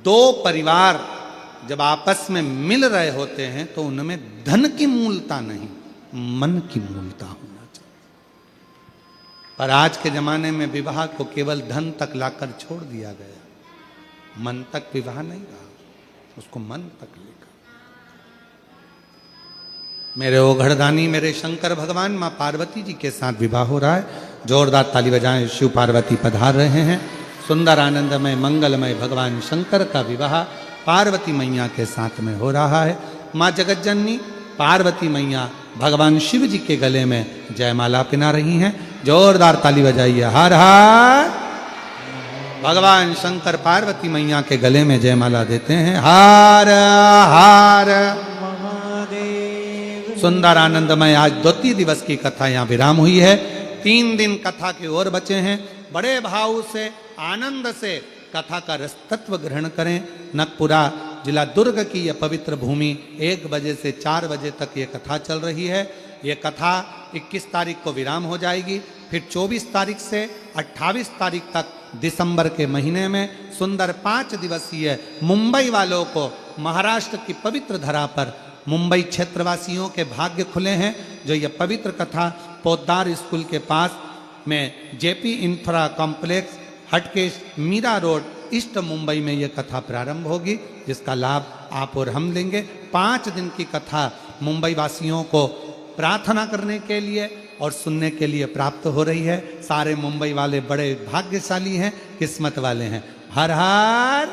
Speaker 1: दो परिवार जब आपस में मिल रहे होते हैं तो उनमें धन की मूलता नहीं, मन की मूलता होना चाहिए। पर आज के जमाने में विवाह को केवल धन तक लाकर छोड़ दिया गया, मन तक विवाह नहीं रहा, उसको मन तक लेकर। मेरे ओघड़दानी मेरे शंकर भगवान मां पार्वती जी के साथ विवाह हो रहा है। जोरदार ताली बजाएं, शिव पार्वती पधार रहे हैं। सुंदर आनंदमय मंगलमय भगवान शंकर का विवाह पार्वती मैया के साथ में हो रहा है। मां जगतजननी पार्वती मैया भगवान शिव जी के गले में जयमाला पिना रही हैं। जोरदार ताली बजाइए, हर हर। भगवान शंकर पार्वती मैया के गले में जयमाला देते हैं, हर हर
Speaker 2: महादेव।
Speaker 1: सुंदर आनंदमय आज द्वितीय दिवस की कथा यहाँ विराम हुई है। 3 दिन कथा के और बचे हैं। बड़े भाव से आनंद से कथा का रस तत्व ग्रहण करें। नकपुरा जिला दुर्ग की यह पवित्र भूमि 1 बजे से 4 बजे तक ये कथा चल रही है। ये कथा 21 तारीख को विराम हो जाएगी। फिर 24 तारीख से 28 तारीख तक दिसंबर के महीने में सुंदर 5 दिवसीय मुंबई वालों को महाराष्ट्र की पवित्र धरा पर मुंबई क्षेत्रवासियों के भाग्य खुले हैं। जो ये पवित्र कथा पोद्दार स्कूल के पास में JP infra complex Hatkesh Mira road east Mumbai में ये कथा प्रारंभ होगी, जिसका लाभ आप और हम लेंगे। 5 दिन की कथा मुंबई वासियों को प्रार्थना करने के लिए और सुनने के लिए प्राप्त हो रही है। सारे मुंबई वाले बड़े भाग्यशाली हैं, किस्मत वाले हैं। हर हर